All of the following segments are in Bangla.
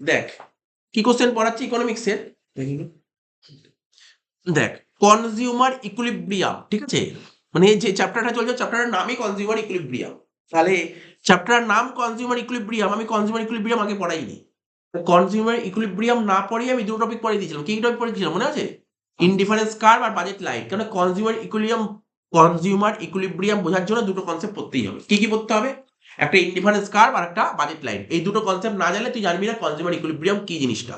দেখ কি কোশ্চেন পড়াচ্ছি ইকোনমিক্সের, দেখ কনজিউমার ইকুইলিব্রিয়াম, ঠিক আছে, মানে যে চ্যাপ্টারটা চলছে চ্যাপ্টারের নামই কনজিউমার ইকুইলিব্রিয়াম। তাহলে চ্যাপ্টারের নাম কনজিউমার ইকুইলিব্রিয়াম, আমি কনজিউমার ইকুইলিব্রিয়াম আগে পড়াইনি। কনজিউমার ইকুইলিব্রিয়াম না পড়িয়ে আমি দুটো টপিক পড়িয়ে দিয়েছিলাম। কি টপিক পড়িয়ে দিয়েছিলাম মনে আছে? ইনডিফারেন্স কার্ভ আর বাজেট লাইন। কারণ কনজিউমার ইকুইলিব্রিয়াম বোঝার জন্য দুটো কনসেপ্ট পড়তেই হবে। কি কি পড়তে হবে? একটা ইনডিফারেন্স কার্ভ আর একটা বাজেট লাইন। এই দুটো কনসেপ্ট না জানলে তুই জানবি না কনজিউমার ইকুইলিব্রিয়াম কি জিনিসটা।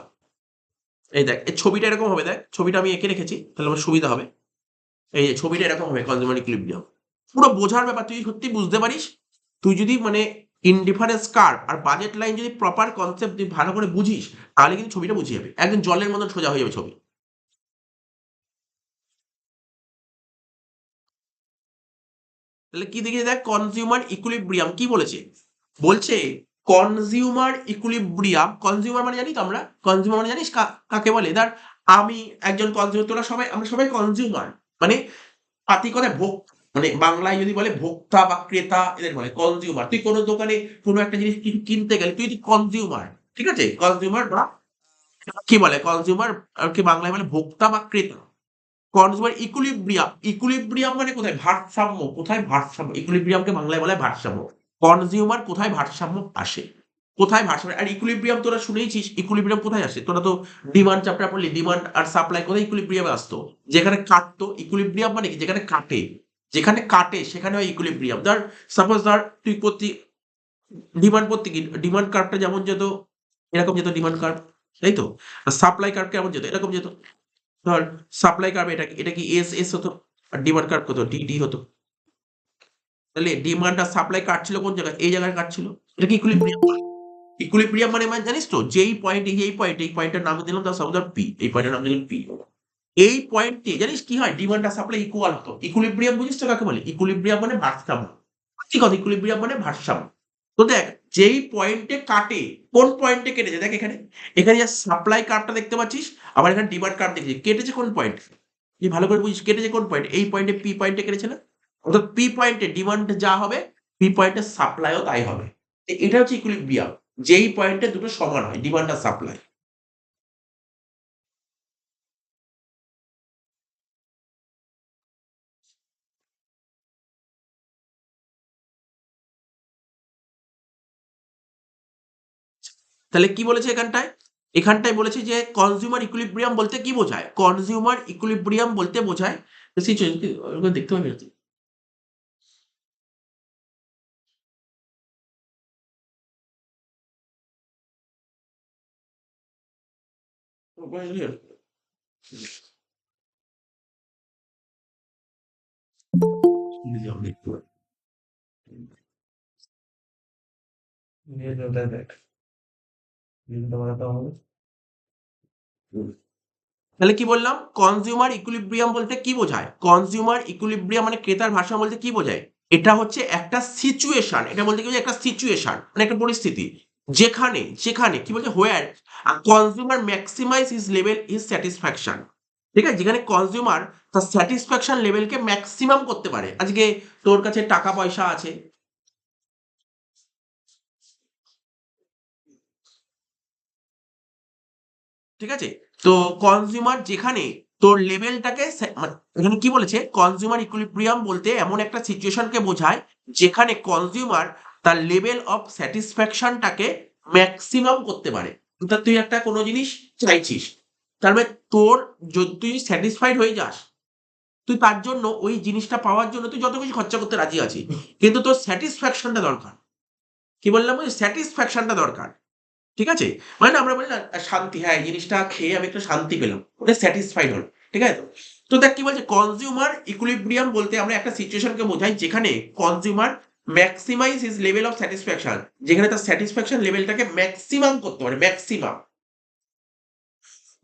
এই দেখ এই ছবিটা এরকম হবে, দেখ ছবিটা আমি এঁকে রেখেছি, তাহলে আমার সুবিধা হবে। এই যে ছবিটা এরকম হবে কনজিউমার ইকুইলিব্রিয়াম। পুরো বোঝার ব্যাপার, তুই সত্যি বুঝতে পারিস, তুই যদি মানে ইনডিফারেন্স কার্ভ আর বাজেট লাইন যদি প্রপার কনসেপ্ট তুই ভালো করে বুঝিস, তাহলে কিন্তু ছবিটা বুঝে যাবে, একদম জলের মতন সোজা হয়ে যাবে ছবি। তাহলে কি দেখি, দেখ কনজিউমার ইকুইলিব্রিয়াম কি বলেছে, বলছে কনজিউমার ইকুইলিব্রিয়াম, কনজিউমার মানে জানি তো আমরা, কনজিউমার মানে জানিস কাকে বলে? ধর আমি একজন কনজিউমার, তোরা সবাই, আমরা সবাই কনজিউমার, মানে পাতি কথায় ভোগ, মানে বাংলায় যদি বলে ভোক্তা বা ক্রেতা এদের বলে কনজিউমার। তুই কোনো দোকানে কোনো একটা জিনিস কিনতে গেলে তুই কনজিউমার, ঠিক আছে, কনজিউমার বা কি বলে কনজিউমার, আর কি বাংলায় বলে ভোক্তা বা ক্রেতা। কনজিউমার ইকুইলিব্রিয়াম, ইকুইলিব্রিয়াম মানে কোথায়? ভারসাম্য, কোথায় ভারসাম্য, ইকুইলিব্রিয়ামকে বাংলায় বলে ভারসাম্য। কনজিউমার কোথায় ভারসাম্য আসে, কোথায় ভারসাম্য, আর ইকুইলিব্রিয়াম তোরা শুনেইছিস, ইকুইলিব্রিয়াম কোথায় আসে? তোরা তো ডিমান্ড চ্যাপ্টার পড়লি, ডিমান্ড আর সাপ্লাই কোথায় ইকুইলিব্রিয়ামে আসতো? যেখানে কাটতো, ইকুইলিব্রিয়াম মানে কি? যেখানে কাটে, যেখানে কাটে সেখানে হয় ইকুইলিব্রিয়াম। ধর সাপোজ ধর তুই প্রতি ডিমান্ড করতে কি, ডিমান্ড কার্ভটা যেমন যেত এরকম যেত ডিমান্ড কার্ভ, তাই তো? সাপ্লাই কার্ভ কেমন যেত? এরকম যেত। ধর সাপ্লাই কার্ভ এটা কি এস এস হতো, আর ডিমান্ড কার্ভ কত ডি ডি হতো। তাহলে ডিমান্ড আর সাপ্লাই কাটছিল কোন জায়গায়? এই জায়গায় কাটছিল। এটা কি ইকুইলিব্রিয়াম? ইকুইলিব্রিয়াম মানে মানে জানিস তো, যেই পয়েন্ট, এই পয়েন্ট, এই পয়েন্টের নাম দিলাম তার সাপোজ পি, এই পয়েন্টের নাম দিলাম পি। এই পয়েন্টে জানিস কি হয়? ডিমান্ড আর সাপ্লাই ইকুয়াল হতো। ইকুইলিব্রিয়াম বুঝিস তো কাকে বলে? ইকুইলিব্রিয়াম মানে ভারসাম্য। ঠিক আছে, ইকুইলিব্রিয়াম মানে ভারসাম্য। তো দেখ যেই পয়েন্টে কাটে, কোন পয়েন্টে কেটেছে দেখ এখানে, এখানে যা সাপ্লাই কার্ভটা দেখতে পাচ্ছিস, আবার এখানে ডিমান্ড কার্ভ দেখছিস, কেটেছে কোন পয়েন্ট? তুই ভালো করে বুঝিস কেটেছে কোন পয়েন্ট? এই পয়েন্টে পি পয়েন্টে কেটেছে না? অর্থাৎ পি পয়েন্টে ডিমান্ড যা হবে, পি পয়েন্টে সাপ্লাইও তাই হবে। এটা হচ্ছে ইকুইলিব্রিয়াম, যেই পয়েন্টে দুটো সমান হয়, ডিমান্ড আর সাপ্লাই। তাহলে কি বলেছে এখানটায়? এখানটায় বলেছে যে কনজিউমার ইকুইলিব্রিয়াম বলতে কি বোঝায়? কনজিউমার ইকুইলিব্রিয়াম বলতে বোঝায় সিচুয়েশন দেখতে পাবি না তুই। তাহলে কি বললাম? কনজিউমার ইকুইলিব্রিয়াম বলতে কি বোঝায়? কনজিউমার ইকুইলিব্রিয়াম মানে ক্রেতার ভারসাম্য বলতে কি বোঝায়? এটা হচ্ছে একটা সিচুয়েশন, এটা বলতে কি বোঝায়? একটা সিচুয়েশন মানে একটা পরিস্থিতি, যেখানে যেখানে কি বলছে, where consumer maximise his level is satisfaction. ঠিক আছে, যেখানে কনজিউমার তার স্যাটিসফ্যাকশন লেভেলকে ম্যাক্সিমাম করতে পারে। আজকে তোর কাছে টাকা পয়সা আছে, ঠিক আছে, তো কনজিউমার যেখানে তোর লেভেলটাকে মানে এখানে কি বলেছে, কনজিউমার ইকুইলিব্রিয়াম বলতে এমন একটা সিচুয়েশনকে বোঝায় যেখানে কনজিউমার তার লেভেল অফ স্যাটিসফ্যাকশনটাকে ম্যাক্সিমাম করতে পারে। অর্থাৎ তুই একটা কোনো জিনিস চাইছিস, তার মানে তোর যদি তুই স্যাটিসফাইড হয়ে যাস, তুই তার জন্য ওই জিনিসটা পাওয়ার জন্য তুই যত কিছু খরচা করতে রাজি আছিস, কিন্তু তোর স্যাটিসফ্যাকশনটা দরকার। কি বললাম? ওই স্যাটিসফ্যাকশনটা দরকার, ঠিক আছে? মানে না আমরা বলি না শান্তি, হ্যাঁ এই জিনিসটা খেয়ে আমি একটু শান্তি পেলাম, ওটা স্যাটিসফাইড হল, ঠিক আছে তো? তো দেখ কি বলছে, কনজিউমার ইকুইলিব্রিয়াম বলতে আমরা একটা সিচুয়েশনকে বোঝাই যেখানে consumer maximise his level of satisfaction, যেখানে তার স্যাটিসফ্যাকশন লেভেলটাকে ম্যাক্সিমাম করতে পারে, maximum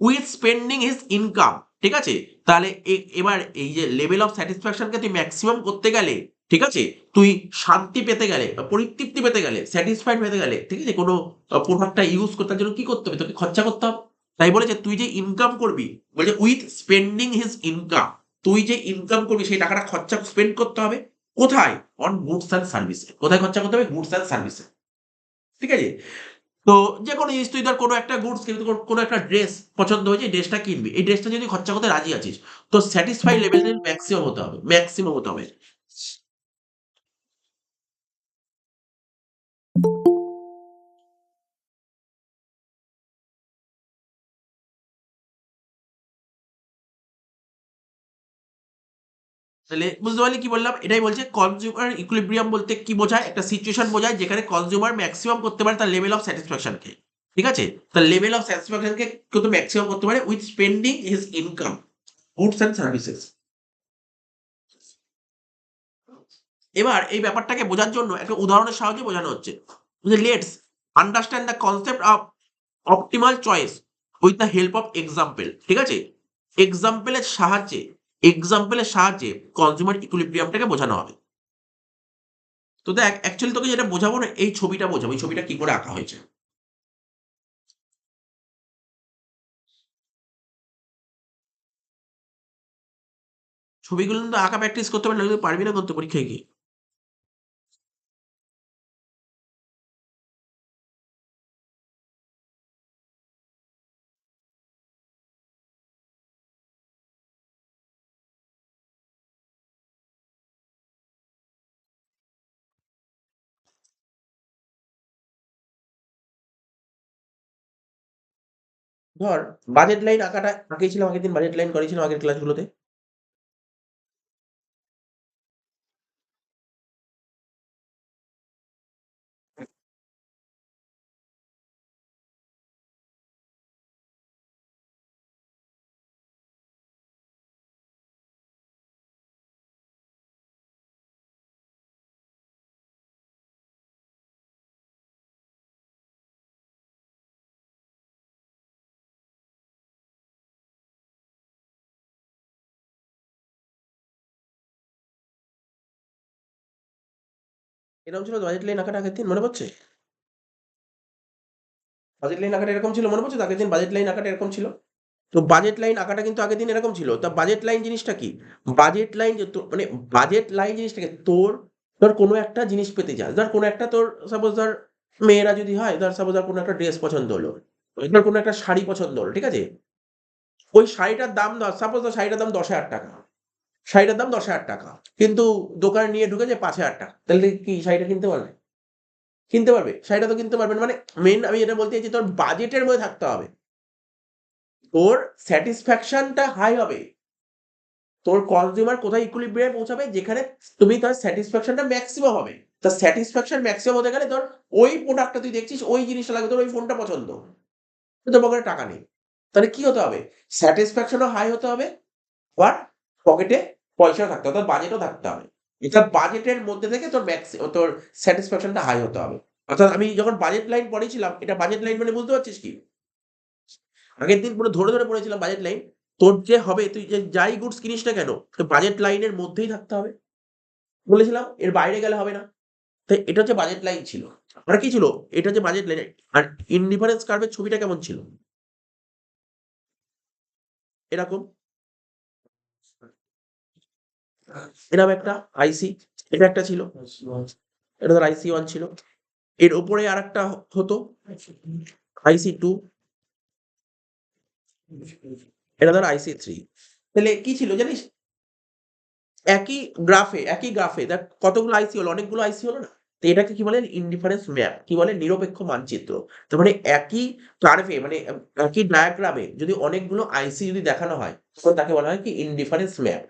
with spending his income, ঠিক আছে? তাহলে এবার এই যে লেভেল অফ স্যাটিসফ্যাকশনকে তুই ম্যাক্সিমাম করতে গেলে, ঠিক আছে, তুই শান্তি পেতে গেলে বা পরিতৃপ্তি পেতে গেলে, স্যাটিসফাইড পেতে গেলে, ঠিক আছে, কোনো প্রোডাক্টটা ইউজ করতে জন্য কি করতে হবে? তোকে খরচা করতে হবে। তাই বলে যে তুই যে ইনকাম করবি, বলছে উইথ স্পেন্ডিং হিজ ইনকাম, তুই যে ইনকাম করবি সেই টাকাটা খরচা স্পেন্ড করতে হবে কোথায়? অন গুডস অ্যান্ড সার্ভিসে। কোথায় খরচা করতে হবে? গুডস অ্যান্ড সার্ভিসে, ঠিক আছে? তো যে কোনো জিনিস তুই ধর কোনো একটা গুডস কিন্তু কোনো একটা ড্রেস পছন্দ হয়েছে, ড্রেসটা কিনবি। এই ড্রেসটা যদি খরচা করতে রাজি আছিস, তো স্যাটিসফাই লেভেল ম্যাক্সিমাম হতে হবে, ম্যাক্সিমাম হতে হবে। তাহলে বুঝতে পারলি কি বললাম? এটাই বলছে কনজিউমার ইকুইলিব্রিয়াম বলতে কি বোঝায়? একটা সিচুয়েশন বোঝায় যেখানে কনজিউমার ম্যাক্সিমাম করতে পারে তার লেভেল অফ স্যাটিসফ্যাকশন কে। ঠিক আছে? তার লেভেল অফ স্যাটিসফ্যাকশন কে কিন্তু ম্যাক্সিমাম করতে পারে with spending his income, goods and services. এবার এই ব্যাপারটাকে বোঝার জন্য একটা উদাহরণের সাহায্যে বোঝানো হচ্ছে যে let's understand the concept of optimal choice with the help of example. ঠিক আছে? এক্সাম্পলের সাহায্যে, এক্সাম্পলের সাহায্যে কনজিউমার ইকুইলিব্রিয়ামটাকে বোঝানো হবে। তো দেখ অ্যাকচুয়ালি তোকে যেটা বোঝাবো না, এই ছবিটা বোঝাবো, এই ছবিটা কি করে আঁকা হয়েছে। ছবিগুলো কিন্তু আঁকা প্র্যাকটিস করতে পারলে কিন্তু পারবি না করতে পরীক্ষায় গিয়ে। ধর বাজেট লাইন আঁকাটা আঁকিয়েছিলাম আগের দিন, বাজেট লাইন করেছিলাম আগের ক্লাসগুলোতে। এরকম ছিল বাজেট লাইন আঁকাটা আগের দিন, মনে পড়ছে? বাজেট লাইন আঁকাটা এরকম ছিল, মনে পড়ছে তো? আগের দিন বাজেট লাইন আঁকাটা এরকম ছিল। তো বাজেট লাইন আঁকাটা কিন্তু আগের দিন এরকম ছিল। তা বাজেট লাইন জিনিসটা কি? বাজেট লাইন যে মানে বাজেট লাইন জিনিসটাকে তোর, ধর কোনো একটা জিনিস পেতে চাস, ধর কোনো একটা তোর সাপোজ ধর মেয়েরা যদি হয়, ধর সাপোজ ধর কোনো একটা ড্রেস পছন্দ হলো, ধর কোনো একটা শাড়ি পছন্দ হলো, ঠিক আছে? ওই শাড়িটার দাম ধর সাপোজ ধর শাড়িটার দাম ১০,০০০ টাকা, শাড়িটার দাম ১০,০০০ টাকা, কিন্তু দোকানে নিয়ে ঢুকেছে ৫,০০০ টাকা, তাহলে কি শাড়িটা কিনতে পারবে? কিনতে পারবে? শাড়িটা তো কিনতে পারবে না। মানে মেন আমি এটা বলতে চাইছি তোর বাজেটের মধ্যে থাকতে হবে, তোর স্যাটিসফ্যাকশনটা হাই হবে, তোর কনজিউমার কোথায় ইকুইলিব্রিয়ামে পৌঁছাবে যেখানে তুমি তার স্যাটিসফ্যাকশনটা ম্যাক্সিমাম হবে। তার স্যাটিসফ্যাকশন ম্যাক্সিমাম হতে গেলে ধর ওই প্রোডাক্টটা তুই দেখছিস, ওই জিনিসটা লাগবে, তোর ওই ফোনটা পছন্দ, কিন্তু তোর পকেটে টাকা নেই। তাহলে কি হতে হবে? স্যাটিসফ্যাকশনও হাই হতে হবে, আবার পকেটে পয়সাও থাকতে হবে, অর্থাৎ বাজেটও থাকতে হবে। এটা বাজেটের মধ্যে থেকে তোর তোর স্যাটিসফ্যাকশনটা হাই হতে হবে। অর্থাৎ আমি যখন বাজেট লাইন পড়েছিলাম, এটা বাজেট লাইন মানে বুঝতে পারছিস কি? আগের দিন পুরো ধরে, ধরে পড়েছিলাম বাজেট লাইন। তোর যে হবে তুই যে যাই গুডস কিনিস না কেন, বাজেট লাইনের মধ্যেই থাকতে হবে। বলেছিলাম এর বাইরে গেলে হবে না। তাই এটা হচ্ছে বাজেট লাইন ছিল। আর কি ছিল? এটা হচ্ছে বাজেট লাইন। আর ইনডিফারেন্স কার্ভের ছবিটা কেমন ছিল? এরকম, এরকম একটা আইসি, এটা একটা ছিল। এটা ধর আইসি 1 ছিল। এর উপরে আরেকটা হতো আইসি 2, এটা ধর আইসি 3। তাহলে কি ছিল জানিস? একই গ্রাফে দেখ কতগুলো আইসি হলো, অনেকগুলো আইসি হলো না? তো এটাকে কি বলে? Indifference map. কি বলে? নিরপেক্ষ মানচিত্র। তার মানে একই কার্ভে মানে একই ডায়াগ্রামে যদি অনেকগুলো আইসি যদি দেখানো হয়, তখন তাকে বলা হয় কি? Indifference map.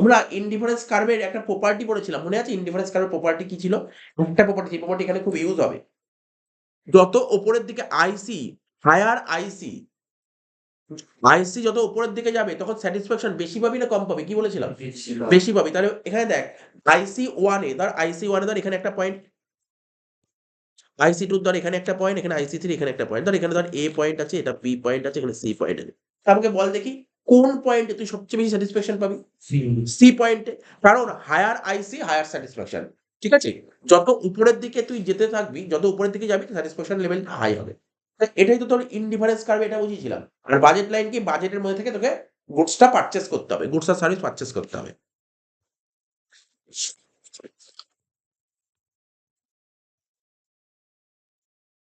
আমরা ইনডিফারেন্স কার্ভের একটা প্রপার্টি পড়েছিলাম। মনে আছে ইনডিফারেন্স কার্ভের প্রপার্টি কি ছিল? একটা প্রপার্টি, যে প্রপার্টি এখানে খুব ইউজ হবে। যত উপরের দিকে আইসি, হায়ার আইসি, আইসি যত উপরের দিকে যাবে তখন স্যাটিসফ্যাকশন বেশি পাবি না কম পাবি? কি বলেছিলাম? বেশি পাবি। তাহলে এখানে দেখ আইসি 1 এ ধর, আইসি 1 এ ধর এখানে একটা পয়েন্ট, আইসি 2 ধর এখানে একটা পয়েন্ট, এখানে আইসি 3 এখানে একটা পয়েন্ট। ধর এখানে ধর এ পয়েন্ট আছে, এটা বি পয়েন্ট আছে, এখানে সি পয়েন্ট আছে। আমাকে বল দেখি কোন পয়েন্টে তুই সবচেয়ে বেশি স্যাটিসফ্যাকশন পাবি? সি পয়েন্টে। কারণ হায়ার আইসি হায়ার স্যাটিসফ্যাকশন। ঠিক আছে? যত উপরের দিকে তুই যেতে থাকবি, যত উপরের দিকে যাবি স্যাটিসফ্যাকশন লেভেলটা হাই হবে। এটাই তো তোর ইনডিফারেন্স কার্ভ, এটা বুঝিয়েছিলাম। আর বাজেট লাইন কি? বাজেটের মধ্যে থেকে তোকে গুডসটা পারচেজ করতে হবে, গুডস আর সার্ভিস পারচেজ করতে হবে।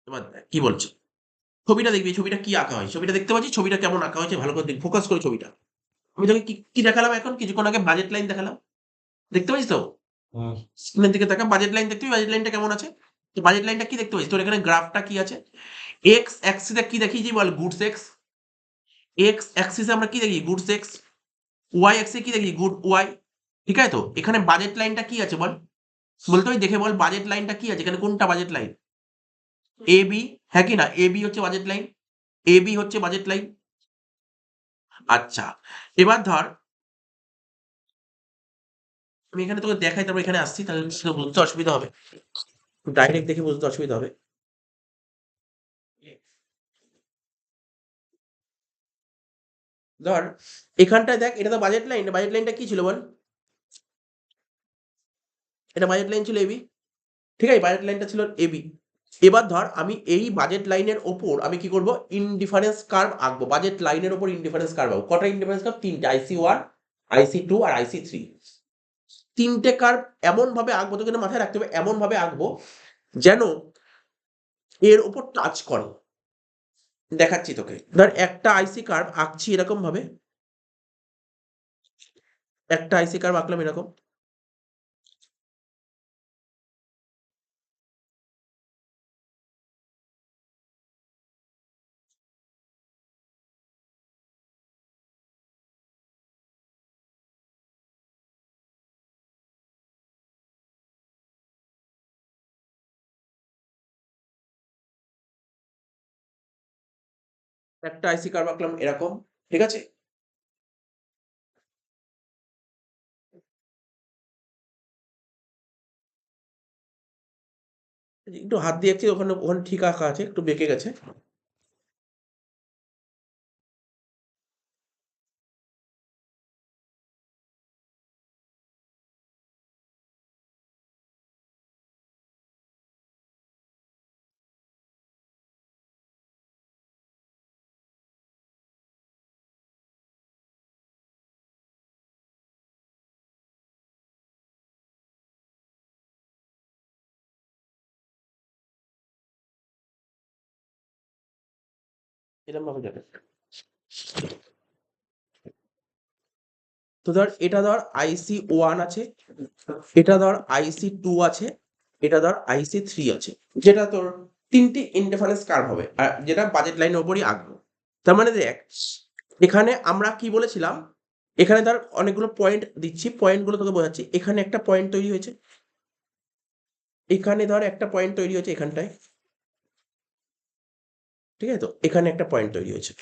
এবার দেখ কি বলছে, ছবিটা দেখবি, ছবিটা কি আঁকা হয়, ছবিটা দেখতে পাচ্ছি, ছবিটা কেমন আঁকা হয়েছে ভালো করে ফোকাস করে ছবিটা। আমি তোকে কি কি দেখালাম এখন, কিছুক্ষণ আগে বাজেট লাইন দেখালাম, দেখতে পাচ্ছিস তো? স্ক্রিনের দিকে তাকা, বাজেট লাইন দেখতে, বাজেট লাইনটা কেমন আছে? তো বাজেট লাইনটা কি দেখতে পাচ্ছিস, তোর এখানে গ্রাফটা কি আছে? এক্স অ্যাক্সিসে কি দেখিয়েছি বল, গুডস এক্স। এক্স অ্যাক্সিসে আমরা কি দেখি, গুডস এক্স। ওয়াই অ্যাক্সিসে কি দেখি, গুড ওয়াই। ঠিক আছে, তো এখানে বাজেট লাইনটা কি আছে বল, বলতে হবে, দেখে বল বাজেট লাইনটা কি আছে এখানে, কোনটা বাজেট লাইন? এ বি, হ্যাঁ কি না, এ বি হচ্ছে বাজেট লাইন, এ বি হচ্ছে বাজেট লাইন। আচ্ছা, এবার ধর আমি এখানে তোকে দেখাই, তারপর এখানে আসছি, তাহলে সেটা বুঝতে অসুবিধা হবে, ডাইরেক্ট দেখে বুঝতে অসুবিধা হবে। ধর এখানটায় দেখ, এটা তো বাজেট লাইন, বাজেট লাইনটা কি ছিল বল, এটা বাজেট লাইন ছিল এবি। ঠিক আছে, বাজেট লাইনটা ছিল এবি। এবার ধর আমি এই বাজেট লাইনের ওপর আমি কি করব, ইনডিফারেন্স কার্ভ আঁকবো, বাজেট লাইনের ওপর ইনডিফারেন্স কার্ভ আঁকবো। কটা ইনডিফারেন্স কার্ভ? তিনটে, আইসি ওয়ান, আইসি টু আর আইসি থ্রি। তিনটে কার্ভ এমন ভাবে আঁকবো, তোকে না মাথায় রাখতে হবে, এমন ভাবে আঁকবো যেন এর উপর টাচ করে। দেখাচ্ছি তোকে, ধর একটা আইসি কার্ভ আঁকছি এরকম ভাবে, একটা আইসি কার্ভ আঁকলাম এরকম। একটা আইসি কার্ভ আঁকলাম এরকম। ঠিক আছে, একটু হাত দিয়ে আঁকছি, ওখানে ওখানে ঠিক আঁকা আছে, একটু বেঁকে গেছে। এরকম ভাবে যাবে। তো ধর এটা ধর আইসি ওয়ান আছে, এটা ধর আইসি টু আছে, এটা ধর আইসি থ্রি আছে, যেটা তোর তিনটি ইনডিফারেন্স কার্ভ হবে, আর যেটা বাজেট লাইনের উপরই আঁকবো। তার মানে দেখ, এখানে আমরা কি বলেছিলাম, এখানে ধর অনেকগুলো পয়েন্ট দিচ্ছি, পয়েন্টগুলো তোকে বোঝাচ্ছি। এখানে একটা পয়েন্ট তৈরি হয়েছে, এখানে ধর একটা পয়েন্ট তৈরি হয়েছে এখানটায়। ঠিক আছে, তো এখানে একটা পয়েন্ট তৈরি হয়েছে।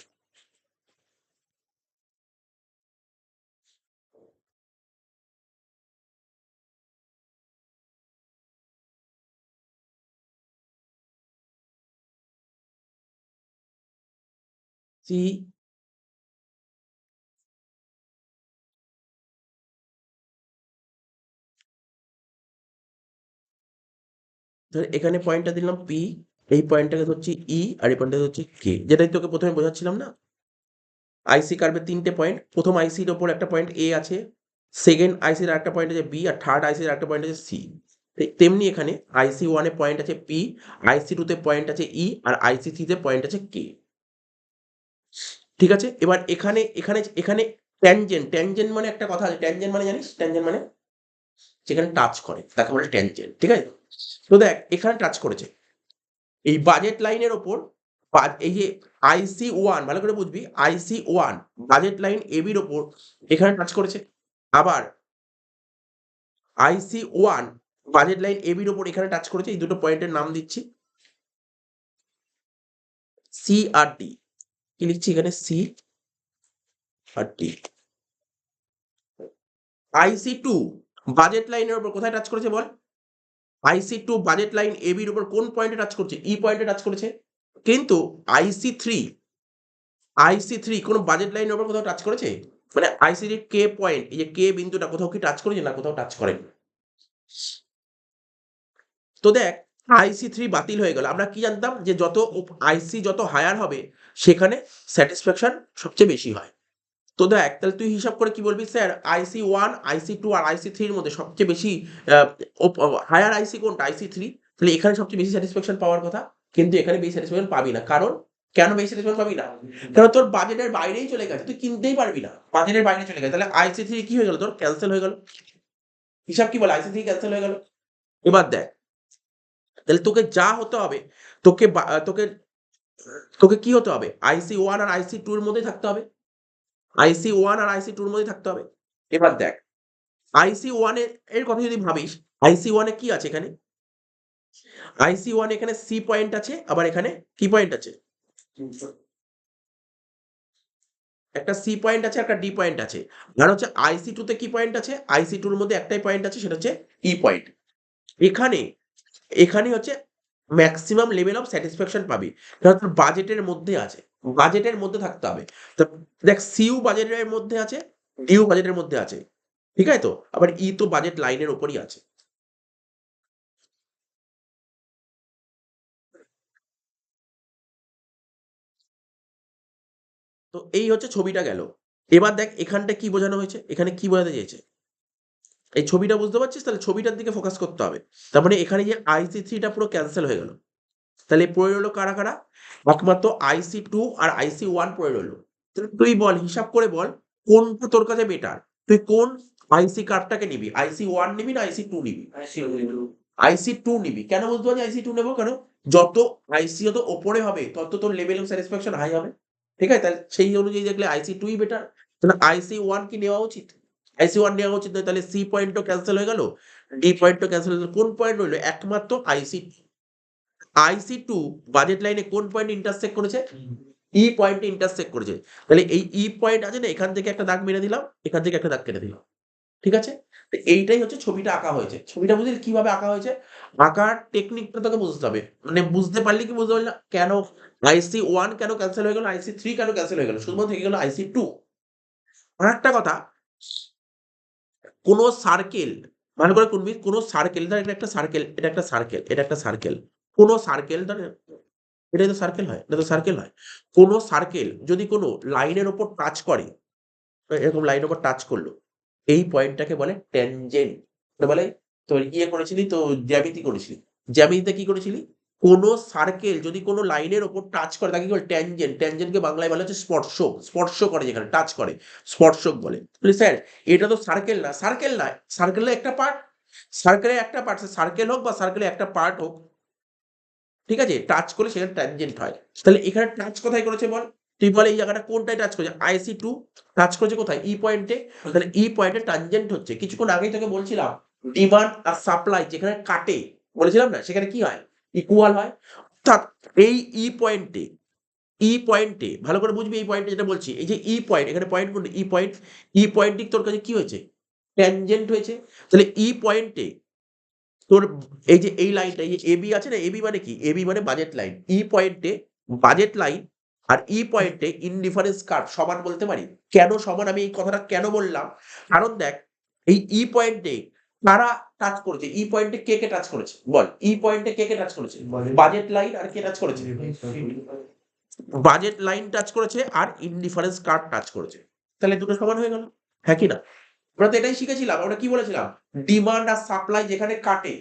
সি, ধর এখানে পয়েন্টটা দিলাম পি, এই পয়েন্টটাকে ধরছি ই, আর এই পয়েন্টটা ধরছি কে, যেটাই তোকে প্রথমে বোঝাচ্ছিলাম না। আইসি কার্ভের তিনটে পয়েন্ট, প্রথম আইসির ওপর একটা পয়েন্ট এ আছে, সেকেন্ড আইসির একটা পয়েন্ট আছে বি, আর থার্ড আইসির একটা পয়েন্ট আছে সি। তেমনি এখানে আইসি ওয়ানে পয়েন্ট আছে পি, আইসি টুতে পয়েন্ট আছে ই, আর আইসি থ্রিতে পয়েন্ট আছে কে। ঠিক আছে, এবার এখানে এখানে এখানে ট্যানজেন্ট, ট্যানজেন্ট মানে একটা কথা আছে, ট্যানজেন্ট মানে জানিস, ট্যানজেন্ট মানে যেখানে টাচ করে তাকে বলে ট্যানজেন্ট। ঠিক আছে, তো দেখ এখানে টাচ করেছে এই বাজেট লাইনের ওপর, এই যে আইসি ওয়ান, ভালো করে বুঝবি, আইসি ওয়ান বাজেট লাইন এবির ওপর এখানে টাচ করেছে। আবার আইসি ওয়ান বাজেট লাইন এবির ওপর এখানে টাচ করেছে। এই দুটো পয়েন্টের নাম দিচ্ছি সি আর ডি। কি লিখছি এখানে, সি আর ডি। আইসি টু বাজেট লাইনের উপর কোথায় টাচ করেছে বল, আইসি টু বাজেট লাইন এবির উপর কোন পয়েন্টে টাচ করছে, ই পয়েন্টে টাচ করেছে। কিন্তু আইসি থ্রি, আইসি থ্রি কোনো বাজেট লাইনের উপর কোথাও টাচ করেছে, মানে আইসি কে পয়েন্ট, এই যে কে বিন্দুটা কোথাও কি টাচ করেছে, না কোথাও টাচ করেনি। তো দেখ আইসি থ্রি বাতিল হয়ে গেল। আমরা কি জানতাম যে যত আইসি যত হায়ার হবে সেখানে স্যাটিসফ্যাকশন সবচেয়ে বেশি হয়। তো দেখ তাহলে তুই হিসাব করে কি বলবি, স্যার আইসি ওয়ান, আইসি টু আর আইসি থ্রির মধ্যে সবচেয়ে বেশি হায়ার আইসি কোনটা, আইসি থ্রি। তাহলে এখানে সবচেয়ে বেশি স্যাটিসফ্যাকশন পাওয়ার কথা। কিন্তু এখানে বেশি স্যাটিসফ্যাকশন পাবি না। কারণ কেন বেশি স্যাটিসফ্যাকশন পাবি না? কারণ তোর বাজেটের বাইরেই চলে গেছে, তুই কিনতেই পারবি না, বাজেটের বাইরে চলে গেছে। তাহলে IC3 কি হয়ে গেল, তোর ক্যান্সেল হয়ে গেল। হিসাব কি বলে, IC3 ক্যান্সেল হয়ে গেল। এবার দেখ, তাহলে তোকে যা হতে হবে, তোকে তোকে তোকে কি হতে হবে, IC1 আর IC2 এর মধ্যেই থাকতে হবে, IC1 আর IC2 এর মধ্যেই থাকতে হবে। এবার দেখ, IC1 এর কথা যদি ভাবিস, IC1 এ কি আছে এখানে, IC1 এখানে সি পয়েন্ট আছে, আবার এখানে কি পয়েন্ট আছে, একটা সি পয়েন্ট আছে, একটা ডি পয়েন্ট আছে। আর হচ্ছে IC2 তে কি পয়েন্ট আছে, IC2 এর মধ্যে একটাই পয়েন্ট আছে, সেটা হচ্ছে ই পয়েন্ট। এখানে এখানে হচ্ছে ম্যাক্সিমাম লেভেল অফ স্যাটিসফ্যাকশন পাবি, কারণ তোর বাজেটের মধ্যে আছে, বাজেটের মধ্যে থাকতে হবে। তো দেখ, সিউ বাজেটের মধ্যে আছে, ডিউ বাজেটের মধ্যে আছে, ঠিক আছে তো, আবার ই তো বাজেট লাইনের উপরই আছে। তো এই হচ্ছে ছবিটা গেল। এবার দেখ এখানটা কি বোঝানো হয়েছে, এখানে কি বোঝাতে চেয়েছে, এই ছবিটা বুঝতে পারছিস, তাহলে ছবিটার দিকে ফোকাস করতে হবে। তার মানে এখানে যে IC3টা পুরো ক্যান্সেল হয়ে গেল, তাহলে পড়ে রইলো কারা কারা, একমাত্র IC2 আর IC1 পড়ে রইলো। তাহলে তুই বল, হিসাব করে বল, কোনটা তোর কাছে বেটার, তুই কোন আইসি কার্ডটাকে নিবি, IC1 নিবি না IC2 নিবি? IC2 নিবি। কেন বলতে পারছি IC2 নেবো, কেন, যত আইসি যত ওপরে হবে তত তোর লেভেল অফ স্যাটিসফ্যাকশন হাই হবে, ঠিক আছে, তাহলে সেই অনুযায়ী দেখলে IC2ই বেটার। তাহলে IC1 কি নেওয়া উচিত, IC1 নেওয়া উচিত নয়, তাহলে সি পয়েন্টও ক্যান্সেল হয়ে গেল, ডি পয়েন্টও ক্যান্সেল হয়ে গেল, কোন পয়েন্ট রইলো, একমাত্র IC2 বাজেট লাইনে কোন পয়েন্ট ইন্টারসেক্ট করেছে, ই পয়েন্টে ইন্টারসেক্ট করেছে। তাহলে এই ই পয়েন্ট আছে না, এখান থেকে একটা দাগ মেরে দিলাম, এখান থেকে একটা দাগ কেটে দিলাম, ঠিক আছে। তো এইটাই হচ্ছে ছবিটা আঁকা হয়েছে। ছবিটা বুঝলি কিভাবে আঁকা হয়েছে, আঁকার টেকনিকটা তোকে বুঝতে হবে, মানে বুঝতে পারলি কি বুঝতে পারলি না, কেন IC1 কেন ক্যান্সেল হয়ে গেল, IC3 কেন ক্যান্সেল হয়ে গেল, শুধুমাত্র থেকে গেল IC2। আর একটা কথা, কোন সার্কেল, ভালো করে শুনবি, কোন সার্কেল, ধর এটা একটা সার্কেল, এটা একটা সার্কেল, এটা একটা সার্কেল, কোন সার্কেল ধর, এটাই তো সার্কেল হয়, এটা তো সার্কেল হয়। কোন সার্কেল যদি কোনো লাইনের উপর টাচ করে, এরকম লাইনের উপর টাচ করলো, এই পয়েন্টটাকে বলে ট্যানজেন্ট। বলে তোর ইয়ে করেছিলি তো, জ্যামিতি করেছিলি, জ্যামিতিতে কি করেছিলি, কোন সার্কেল যদি কোনো লাইনের উপর টাচ করে তাকে কি বলে ট্যানজেন্ট, ট্যানজেন্টকে বাংলায় বলা হচ্ছে স্পর্শক, স্পর্শ করে যেখানে টাচ করে, স্পর্শক বলে। স্যার এটা তো সার্কেল না, সার্কেল না, সার্কেলের একটা পার্ট, সার্কেলের একটা পার্ট, সার্কেল হোক বা সার্কেলের একটা পার্ট হোক, ঠিক আছে, টাচ করলে সেখানে ট্যানজেন্ট হয়। তাহলে এখানে টাচ কোথায় করেছে বল, তুই বল এই জায়গাটা কোনটায় টাচ করেছে, IC2 টাচ করেছে কোথায়, ই পয়েন্টে, তাহলে ই পয়েন্টে ট্যানজেন্ট হচ্ছে। কিছুক্ষণ আগেই তোকে বলছিলাম, ডিমান্ড আর সাপ্লাই যেখানে কাটে, বলেছিলাম না, সেখানে কি হয়, ইকুয়াল হয়। অর্থাৎ এই ই পয়েন্টে ভালো করে বুঝবি, এই পয়েন্টে যেটা বলছি, এই যে ই পয়েন্ট, এখানে পয়েন্ট কোনটা, ই পয়েন্ট ঠিক তোর কাছে কি হয়েছে, ট্যানজেন্ট হয়েছে। তাহলে ই পয়েন্টে তোর এই যে এই লাইনটা, এই যে এবি আছে না, এবি মানে কি, এবি মানে বাজেট লাইন, ই পয়েন্টে বাজেট লাইন আর ই পয়েন্টে ইনডিফারেন্স কার্ভ সমান বলতে পারি। কেন সমান, আমি এই কথাটা কেন বললাম, কারণ দেখ, এই ই পয়েন্টে কারা টাচ করেছে, ই পয়েন্টে কে কে টাচ করেছে বল, ই পয়েন্টে কে কে টাচ করেছে, বাজেট লাইন আর কে টাচ করেছে, বাজেট লাইন টাচ করেছে আর ইনডিফারেন্স কার্ভ টাচ করেছে। তাহলে দুটো সমান হয়ে গেল, হ্যাঁ কি না? আমরা তো এটাই শিখেছিলাম, আমরা কি বলেছিলাম, ডিমান্ড আর সাপ্লাই যেখানে কাটে,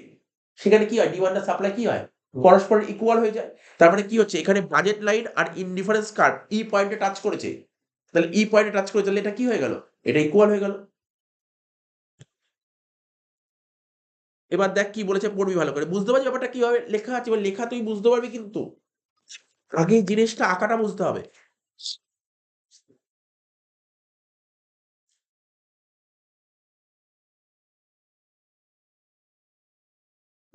সেখানে কি হয়, ডিমান্ড আর সাপ্লাই কি হয়, পরস্পর ইকুয়াল হয়ে যায়। তার মানে কি হচ্ছে, এখানে বাজেট লাইন আর ইনডিফারেন্স কার্ভ ই পয়েন্টে টাচ করেছে, তাহলে ই পয়েন্টে টাচ করেছে, তাহলে এটা কি হয়ে গেল, এটা ইকুয়াল হয়ে গেল। এবার দেখ কি বলেছে, পড়বি ভালো করে, বুঝতে পারছি ব্যাপারটা কিভাবে লেখা আছে, এবার লেখা তুই বুঝতে পারবি, কিন্তু আগে এই জিনিসটা আঁকাটা বুঝতে হবে।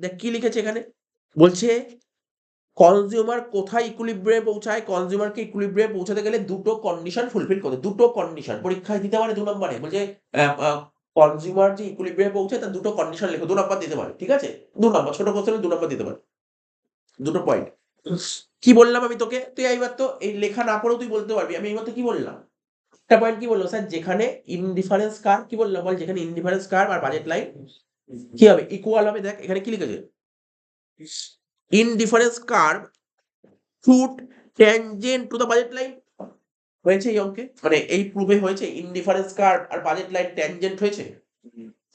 দেখ কি লিখেছে এখানে, বলছে কনজিউমার কোথায় ইকুইলিব্রিয়ামে পৌঁছায়, কনজিউমারকে ইকুইলিব্রিয়ামে পৌঁছাতে গেলে দুটো কন্ডিশন ফুলফিল করতে, দুটো কন্ডিশন পরীক্ষায় দিতে পারে 2 নম্বরে, বলছে কনজিউমার যে ইকুইলিব্রিয়ামে পৌঁছায় তার দুটো কন্ডিশন লেখো, 2 নম্বর দিতে পারে, ঠিক আছে, 2 নম্বর, ছোট কোশ্চেনে 2 নম্বর দিতে পারে, দুটো পয়েন্ট। কি বললাম আমি তোকে, তুই এইবার তো এই লেখা না পড়েও তুই বলতে পারবি, আমি এইমাত্র কি বললাম, একটা পয়েন্ট কি বললো স্যার, যেখানে ইনডিফারেন্স কার্ভ, কি বললাম বল, যেখানে ইনডিফারেন্স কার্ভ আর বাজেট লাইন কি হবে, ইকুয়াল হবে। দেখ এখানে কি লিখেছে, indifference curve should tangent to the budget line, হয়েছে এই অঙ্কে, মানে এই প্রুফে হয়েছে, ইনডিফারেন্স কার্ভ আর বাজেট লাইন ট্যানজেন্ট হয়েছে,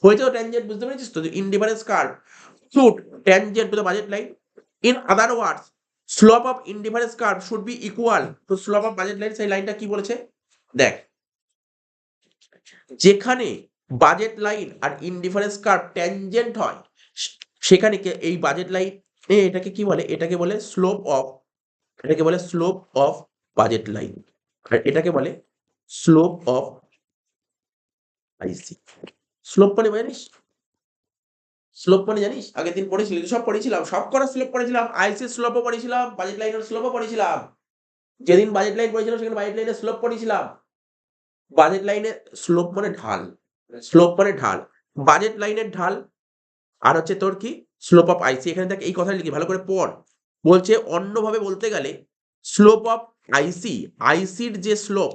হয়েছে তো ট্যানজেন্ট, বুঝতে পেরেছিস তো, indifference curve should tangent to the budget line, in other words slope of indifference curve should be equal to slope of budget line. সেই লাইনটা কি বলেছে দেখ, যেখানে বাজেট লাইন আর ইনডিফারেন্স কার্ভ ট্যানজেন্ট হয় সেখানে এই বাজেট লাইন এটাকে কি বলে, এটাকে বলে স্লোপ অফ, এটাকে বলে স্লোপ অফ বাজেট লাইন, আর এটাকে বলে স্লোপ অফ আইসি। স্লোপ মানে জানিস, স্লোপ মানে জানিস আগের দিন পড়েছিলি, সব পড়েছিলাম, সব করা স্লোপ পড়েছিলাম, আইসি স্লোপও পড়েছিলাম, বাজেট লাইনের স্লোপও পড়েছিলাম। যেদিন বাজেট লাইন পড়েছিলাম সেখানে বাজেট লাইনের স্লোপ পড়েছিলাম। বাজেট লাইনের স্লোপ মানে ঢাল, স্লোপ মানে ঢাল, বাজেট লাইনের ঢাল, আর হচ্ছে তোর কি স্লোপ অফ আইসি। এখানে দেখ এই কথাটা লিখি ভালো করে পড়। বলছে অন্যভাবে বলতে গেলে স্লোপ অফ আইসি, আইসির যে slope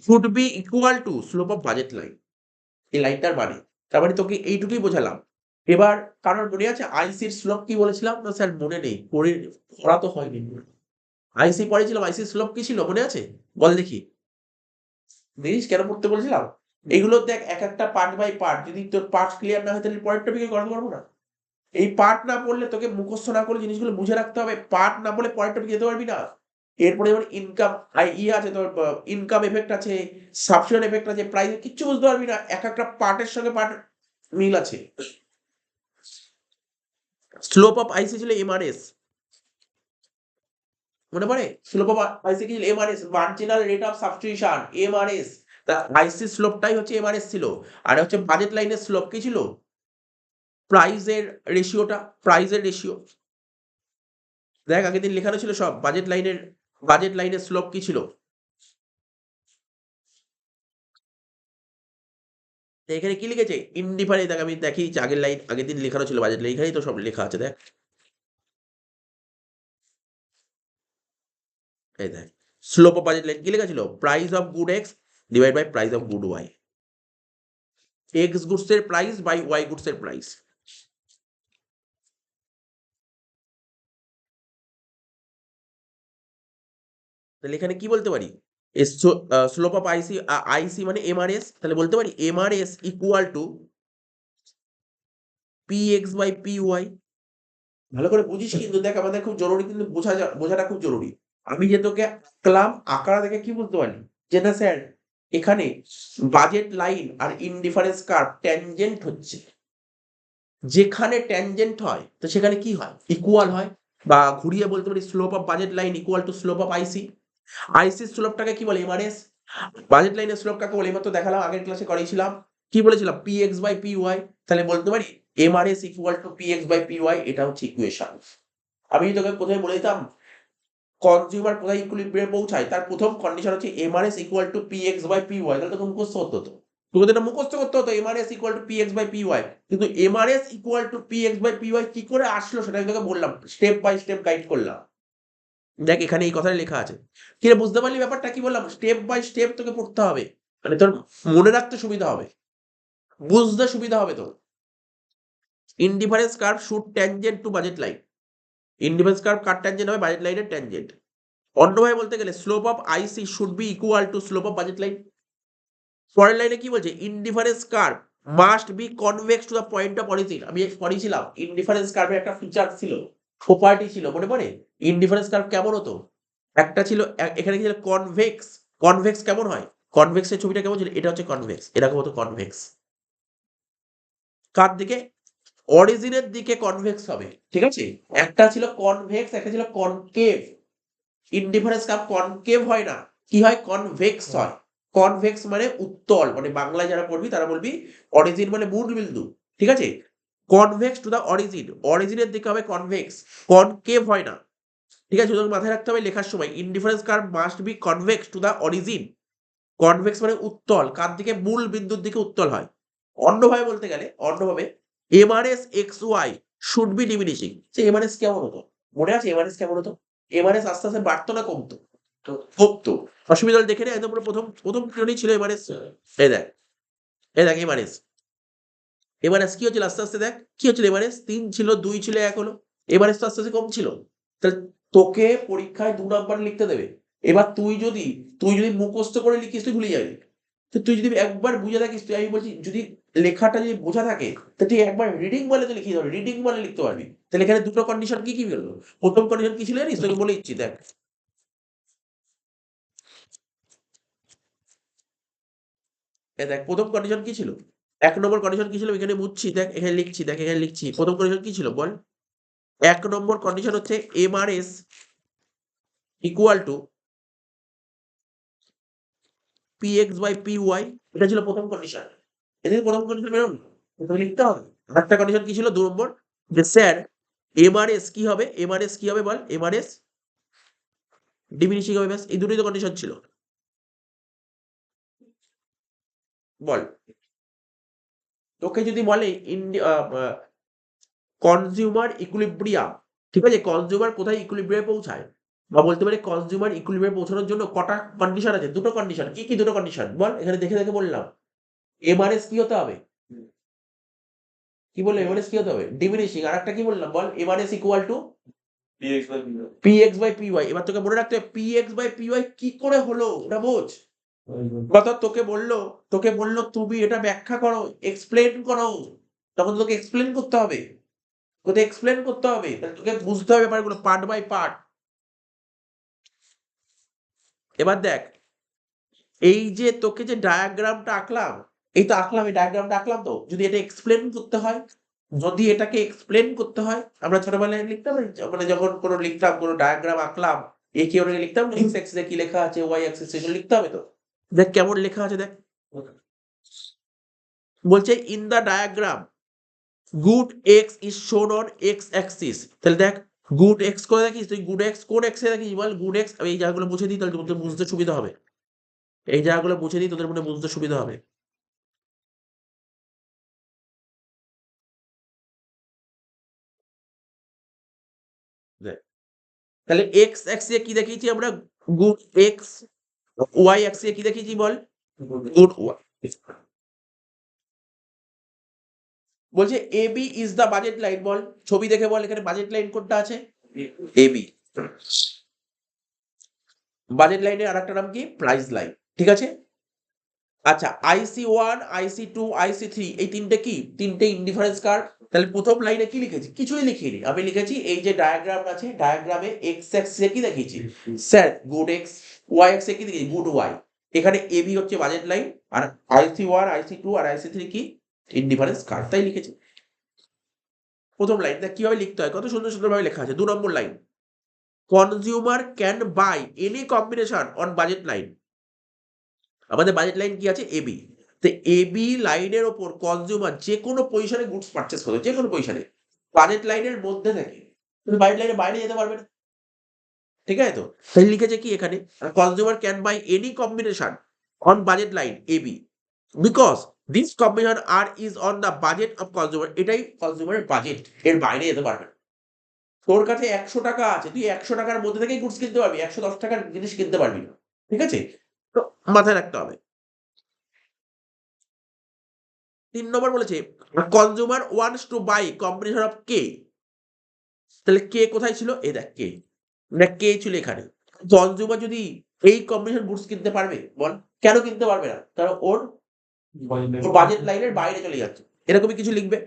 should be equal to slope of budget line. এই লাইনটার মানে, তার মানে তোকে এইটুকুই বোঝালাম। এবার কারণ মনে আছে আইসির স্লোপ কি বলেছিলাম না স্যার মনে নেই, পড়া তো হয়নি। আইসি পড়েছিলাম, আইসির স্লোপ কি ছিল মনে আছে বল দেখি, দেখিস কেন পড়তে বলছিলাম। এগুলো দেখ এক একটা পার্ট বাই পার্ট, যদি তোর পার্ট ক্লিয়ার না হয় তাহলে পরের টপিকে করাতে পারবো না। এই পার্ট না পড়লে তোকে মুখস্থ না করলে জিনিসগুলো বুঝে রাখতে হবে, পার্ট না পড়লে পরের টপিকে যেতে পারবি না। এরপরে যেমন ইনকাম আছে, তোর ইনকাম এফেক্ট আছে, সাবস্টিটিউশন এফেক্ট আছে, প্রাইস কিচ্ছু বুঝতে পারবি না, এক একটা পার্টের সঙ্গে পার্ট মিল আছে। স্লোপ অফ আইসি ছিল এমআরএস, মনে পড়ে? স্লোপ অফ আইসি কি ছিল Mrs, marginal rate of substitution, Mrs. তা আইসি স্লোপটাই হচ্ছে এমআরএস ছিল। আর হচ্ছে বাজেট লাইনের স্লোপ কি ছিল, প্রাইসের রেশিওটা, প্রাইসের রেশিও। দেখ আগের দিন লেখানো ছিল সব, বাজেট লাইনের স্লোপ কি ছিল। এখানে কি লিখেছে ইনডিফারেন্স, দেখ আমি দেখিয়েছি আগের লাইন, আগের দিন লেখানো ছিল বাজেট লাইন, এখানেই তো সব লেখা আছে দেখ। এই দেখ স্লোপ অফ বাজেট লাইন কি লেখা ছিল, price of good X divide by price of good Y, X goods এর প্রাইস বাই ওয়াই গুডস এর প্রাইস। তাহলে এখানে কি বলতে পারি, স্লোপ অফ আইসি, আইসি মানে এমআরএস, তাহলে বলতে পারি MRS equal to P X by P Y. ভালো করে বুঝিস কিন্তু, দেখ আমাদের খুব জরুরি কিন্তু বোঝাটা খুব জরুরি। আমি যে তোকে আঁকলাম, আঁকাটা দেখে কি বুঝতে পারলি যে না স্যার এখানে বাজেট লাইন আর ইনডিফারেন্স কার্ভ ট্যানজেন্ট হচ্ছে, যেখানে ট্যানজেন্ট হয় তো সেখানে কি হয় ইকুয়াল হয়, বা ঘুরিয়ে বলতে পারি slope of budget line equal to slope of IC. আইসির স্লোপটাকে কি বলে এমআরএস, বাজেট লাইনের স্লোপ কাকে বলে এবার তো দেখালাম, আগের ক্লাসে করেছিলাম, কি বলেছিলাম P X by P Y. তাহলে বলতে পারি MRS equal to P X by P Y, এটা হচ্ছে ইকুয়েশন। আমি তোকে প্রথমে বলে দিতাম কনজিউমার কোথায় ইকুইলিব্রিয়ামে পৌঁছায়, তার প্রথম কন্ডিশন হচ্ছে MRS equal to P X by P Y. তাহলে তোকে মুখস্থ হতো, তোকে এটা মুখস্থ করতে হতো MRS equal to P X by P Y. কিন্তু MRS equal to P X by P Y কি করে আসলো সেটা আমি তোকে বললাম, স্টেপ বাই স্টেপ গাইড করলাম। দেখ এখানে এই কথাটা লেখা আছে, কি রে বুঝতে পারলি ব্যাপারটা কি বললাম, স্টেপ বাই স্টেপ তোকে পড়তে হবে, মানে তোর মনে রাখতে সুবিধা হবে, বুঝতে সুবিধা হবে তোর। Indifference curve should tangent to budget line, indifference curve কার ট্যানজেন্ট হবে, বাজেট লাইনের ট্যানজেন্ট। অন্যভাবে বলতে গেলে slope of IC should be equal to slope of budget line. পরের লাইনে কি বলছে, indifference curve must be convex to the point of origin. আমি পড়েছিলাম ইনডিফারেন্স কার্ভের একটা ফিচার ছিল, প্রপার্টি ছিল, মনে পড়ে? ইনডিফারেন্স কার্ভ কেমন হতো, একটা ছিল এখানে কি ছিল কনভেক্স, কনভেক্স কেমন হয়, কনভেক্সের ছবিটা কেমন ছিল, এটা হচ্ছে কনভেক্স, এরকম হতো কনভেক্স। কার দিকে, অরিজিনের দিকে কনভেক্স হবে, ঠিক আছে। একটা ছিল কনভেক্স, একটা ছিল কনকেভ। ইনডিফারেন্স কার্ভ কনকেভ হয় না, কি হয় কনভেক্স হয়। কনভেক্স মানে উত্তল, মানে বাংলায় যারা পড়বি তারা বলবি অরিজিন মানে মূল বিন্দু, ঠিক আছে। কনভেক্স টু দা অরিজিন, অরিজিনের দিকে হবে কনভেক্স, কনকেভ হয় না, ঠিক আছে। তোকে মাথায় রাখতে হবে লেখার সময় indifference curve must be convex to the origin. Convex মানে উত্তল, কার দিকে, মূল বিন্দুর দিকে উত্তল হয়। অন্যভাবে বলতে গেলে, অন্যভাবে Mrs X why should be diminishing. Say Mrs কেমন হতো মনে আছে, এমআরএস কেমন হতো, এমআরএস আস্তে আস্তে বাড়তো না কমতো, কমতো। অসুবিধা দেখে নে, একদম প্রথম প্রথম পিরিয়ডই ছিল এমআরএস। এই দেখ, এই দেখ এমআরএস, এমআরএস কি হচ্ছিল আস্তে আস্তে, দেখ কি হচ্ছিল, এমআরএস 3 ছিল, 2 ছিল, 1 হলো। এমআরএস তো আস্তে আস্তে কম ছিল। তাহলে তোকে পরীক্ষায় 2 নাম্বার লিখতে দেবে। এবার তুই যদি মুখস্থ করে লিখিস তুই ভুলে যাবি, তো তুই যদি একবার বুঝে থাকিস, তুই আমি বলছি যদি লেখাটা যদি বোঝা থাকে তো তুই একবার রিডিং বলে তো লিখে দিতে রিডিং বলে লিখতে পারবি। তাহলে এখানে দুটো কন্ডিশন কি বললো? প্রথম কন্ডিশন কি ছিল জানিস? তোকে বলে দিচ্ছি দেখ। দেখ প্রথম কন্ডিশন কি ছিল? ১ নম্বর কন্ডিশন কি ছিল? এখানে বুঝছি দেখ, এখানে লিখছি দেখ, এখানে লিখছি। প্রথম কন্ডিশন কি ছিল বল? ১ নম্বর কন্ডিশন হচ্ছে MRS ইকুয়াল টু PX/PY। এটা ছিল প্রথম কন্ডিশন। এদের প্রথম কন্ডিশন বেরোলো, তোকে লিখতে হবে। আরেকটা কন্ডিশন কি ছিল ২ নম্বর? যে স্যার MRS কি হবে? MRS কি হবে বল? MRS ডিমিনিশিং হবে ব্যাস। এই দুটোই তো কন্ডিশন ছিল। বল তোকে যদি বলে কনজিউমার ইকুইলিব্রিয়াম, ঠিক আছে? কনজিউমার কোথায় ইকুইলিব্রিয়ামে পৌঁছায়? বা বলতে পারি কনজিউমার ইকুইলিব্রিয়ামে পৌঁছানোর জন্য কটা কন্ডিশন আছে? দুটো কন্ডিশন। কি দুটো কন্ডিশন বল? এখানে দেখে দেখে বললাম। MRS কি হতে হবে? কি বললাম? MRS কি হতে হবে? ডিমিনিশিং। আরেকটা কি বললাম বল? MRS equal to PX/PY। এবার তোকে মনে রাখতে হবে PX/PY কি করে হলো ওটা বোঝ। অর্থাৎ তোকে বললো তুমি এটা ব্যাখ্যা করো, এক্সপ্লেন করো। তখন তোকে এক্সপ্লেন করতে হবে। তোকে এক্সপ্লেন করতে হবে। তাহলে তোকে বুঝতে হবে ব্যাপারগুলো পার্ট বাই পার্ট। এবার দেখ, এই যে তোকে যে ডায়াগ্রামটা আঁকলাম, এই তো আঁকলাম, এই ডায়াগ্রামটা আঁকলাম তো। যদি এটা এক্সপ্লেন করতে হয়, যদি এটাকে এক্সপ্লেন করতে হয়, আমরা ছোটবেলায় লিখতাম না? মানে যখন কোনো লিখতাম, কোনো ডায়াগ্রাম আঁকলাম, এঁকে ওটাকে লিখতাম না? এক্স অ্যাক্সিসে কি লেখা আছে, ওয়াই অ্যাক্সিসে এগুলো লিখতে হবে তো। দেখ কেমন লেখা আছে দেখ। বলছে in the diagram good x is শোন অন এক্স অ্যাক্সিস। তাহলে দেখ গুড এক্স করে দেখিস তুই? গুড এক্স কোন এক্সে দেখিস বল? Good x. আমি এই জায়গাগুলো মুছে দিই, তাহলে তোদের বুঝতে সুবিধা হবে। এই জায়গাগুলো মুছে দিই, তোদের মনে বুঝতে সুবিধা হবে। দেখ তাহলে এক্স অ্যাক্সিসে কি দেখিয়েছি আমরা? Good X. ওয়াই অ্যাক্সিসে কি দেখিয়েছি বল? Good Y. বলছে AB is the budget line. বল ছবি দেখে বল এখানে বাজেট লাইন কোনটা আছে? এবি। বাজেট লাইনের আরেকটা নাম কি? Price line. ঠিক আছে? আচ্ছা, IC1, IC2, IC3 এই তিনটে কি? তিনটে ইনডিফারেন্স কার্ভ। তাহলে প্রথম লাইনে কি লিখেছি? কিছুই লিখিনি। আমি লিখেছি এই যে ডায়াগ্রাম আছে, ডায়াগ্রামে এক্স অ্যাক্সিসে কি দেখিয়েছি? Sir good X. ওয়াই অ্যাক্সিসে কি দেখিয়েছি? Good Y. এখানে এবি হচ্ছে বাজেট লাইন, আর IC1, IC2 আর IC3 কি? Indifference curve. তাই লিখেছি। প্রথম লাইন দেখ কিভাবে লিখতে হয়, কত সুন্দর সুন্দর ভাবে লেখা আছে। ২ number line, consumer can buy any combination on budget line. আমাদের বাজেট লাইন কি আছে? এবি। তো এবি লাইনের ওপর কনজিউমার যে কোনো পজিশনে গুডস পারচেস করে, যে কোনো পজিশনে বাজেট লাইনের মধ্যে থেকে। তুমি বাজেট লাইনের বাইরে যেতে পারবে না। ঠিক আছে তো? তাই লিখেছে কি এখানে? Consumer can buy any combination on budget line AB because this combination are is on the budget of consumer. এটাই কনজিউমারের বাজেট, এর বাইরে যেতে পারবে না। তোর কাছে ১০০ টাকা আছে, তুই ১০০ টাকার মধ্যে থেকেই গুডস কিনতে পারবি, ১১০ টাকার জিনিস কিনতে পারবি না। ঠিক আছে? তো মাথায় রাখতে হবে। ৩ নম্বর বলেছে consumer wants to buy combination of K. তাহলে কে কোথায় ছিল? এই দেখ কে, না কে ছিল এখানে। কনজিউমার যদি এই কম্বিনেশন গুডস কিনতে পারবে বল? কেন কিনতে পারবে না? কারণ ওর বাজেট লাইনের বাইরে চলে যাচ্ছে। এরকমই কিছু লিখবে।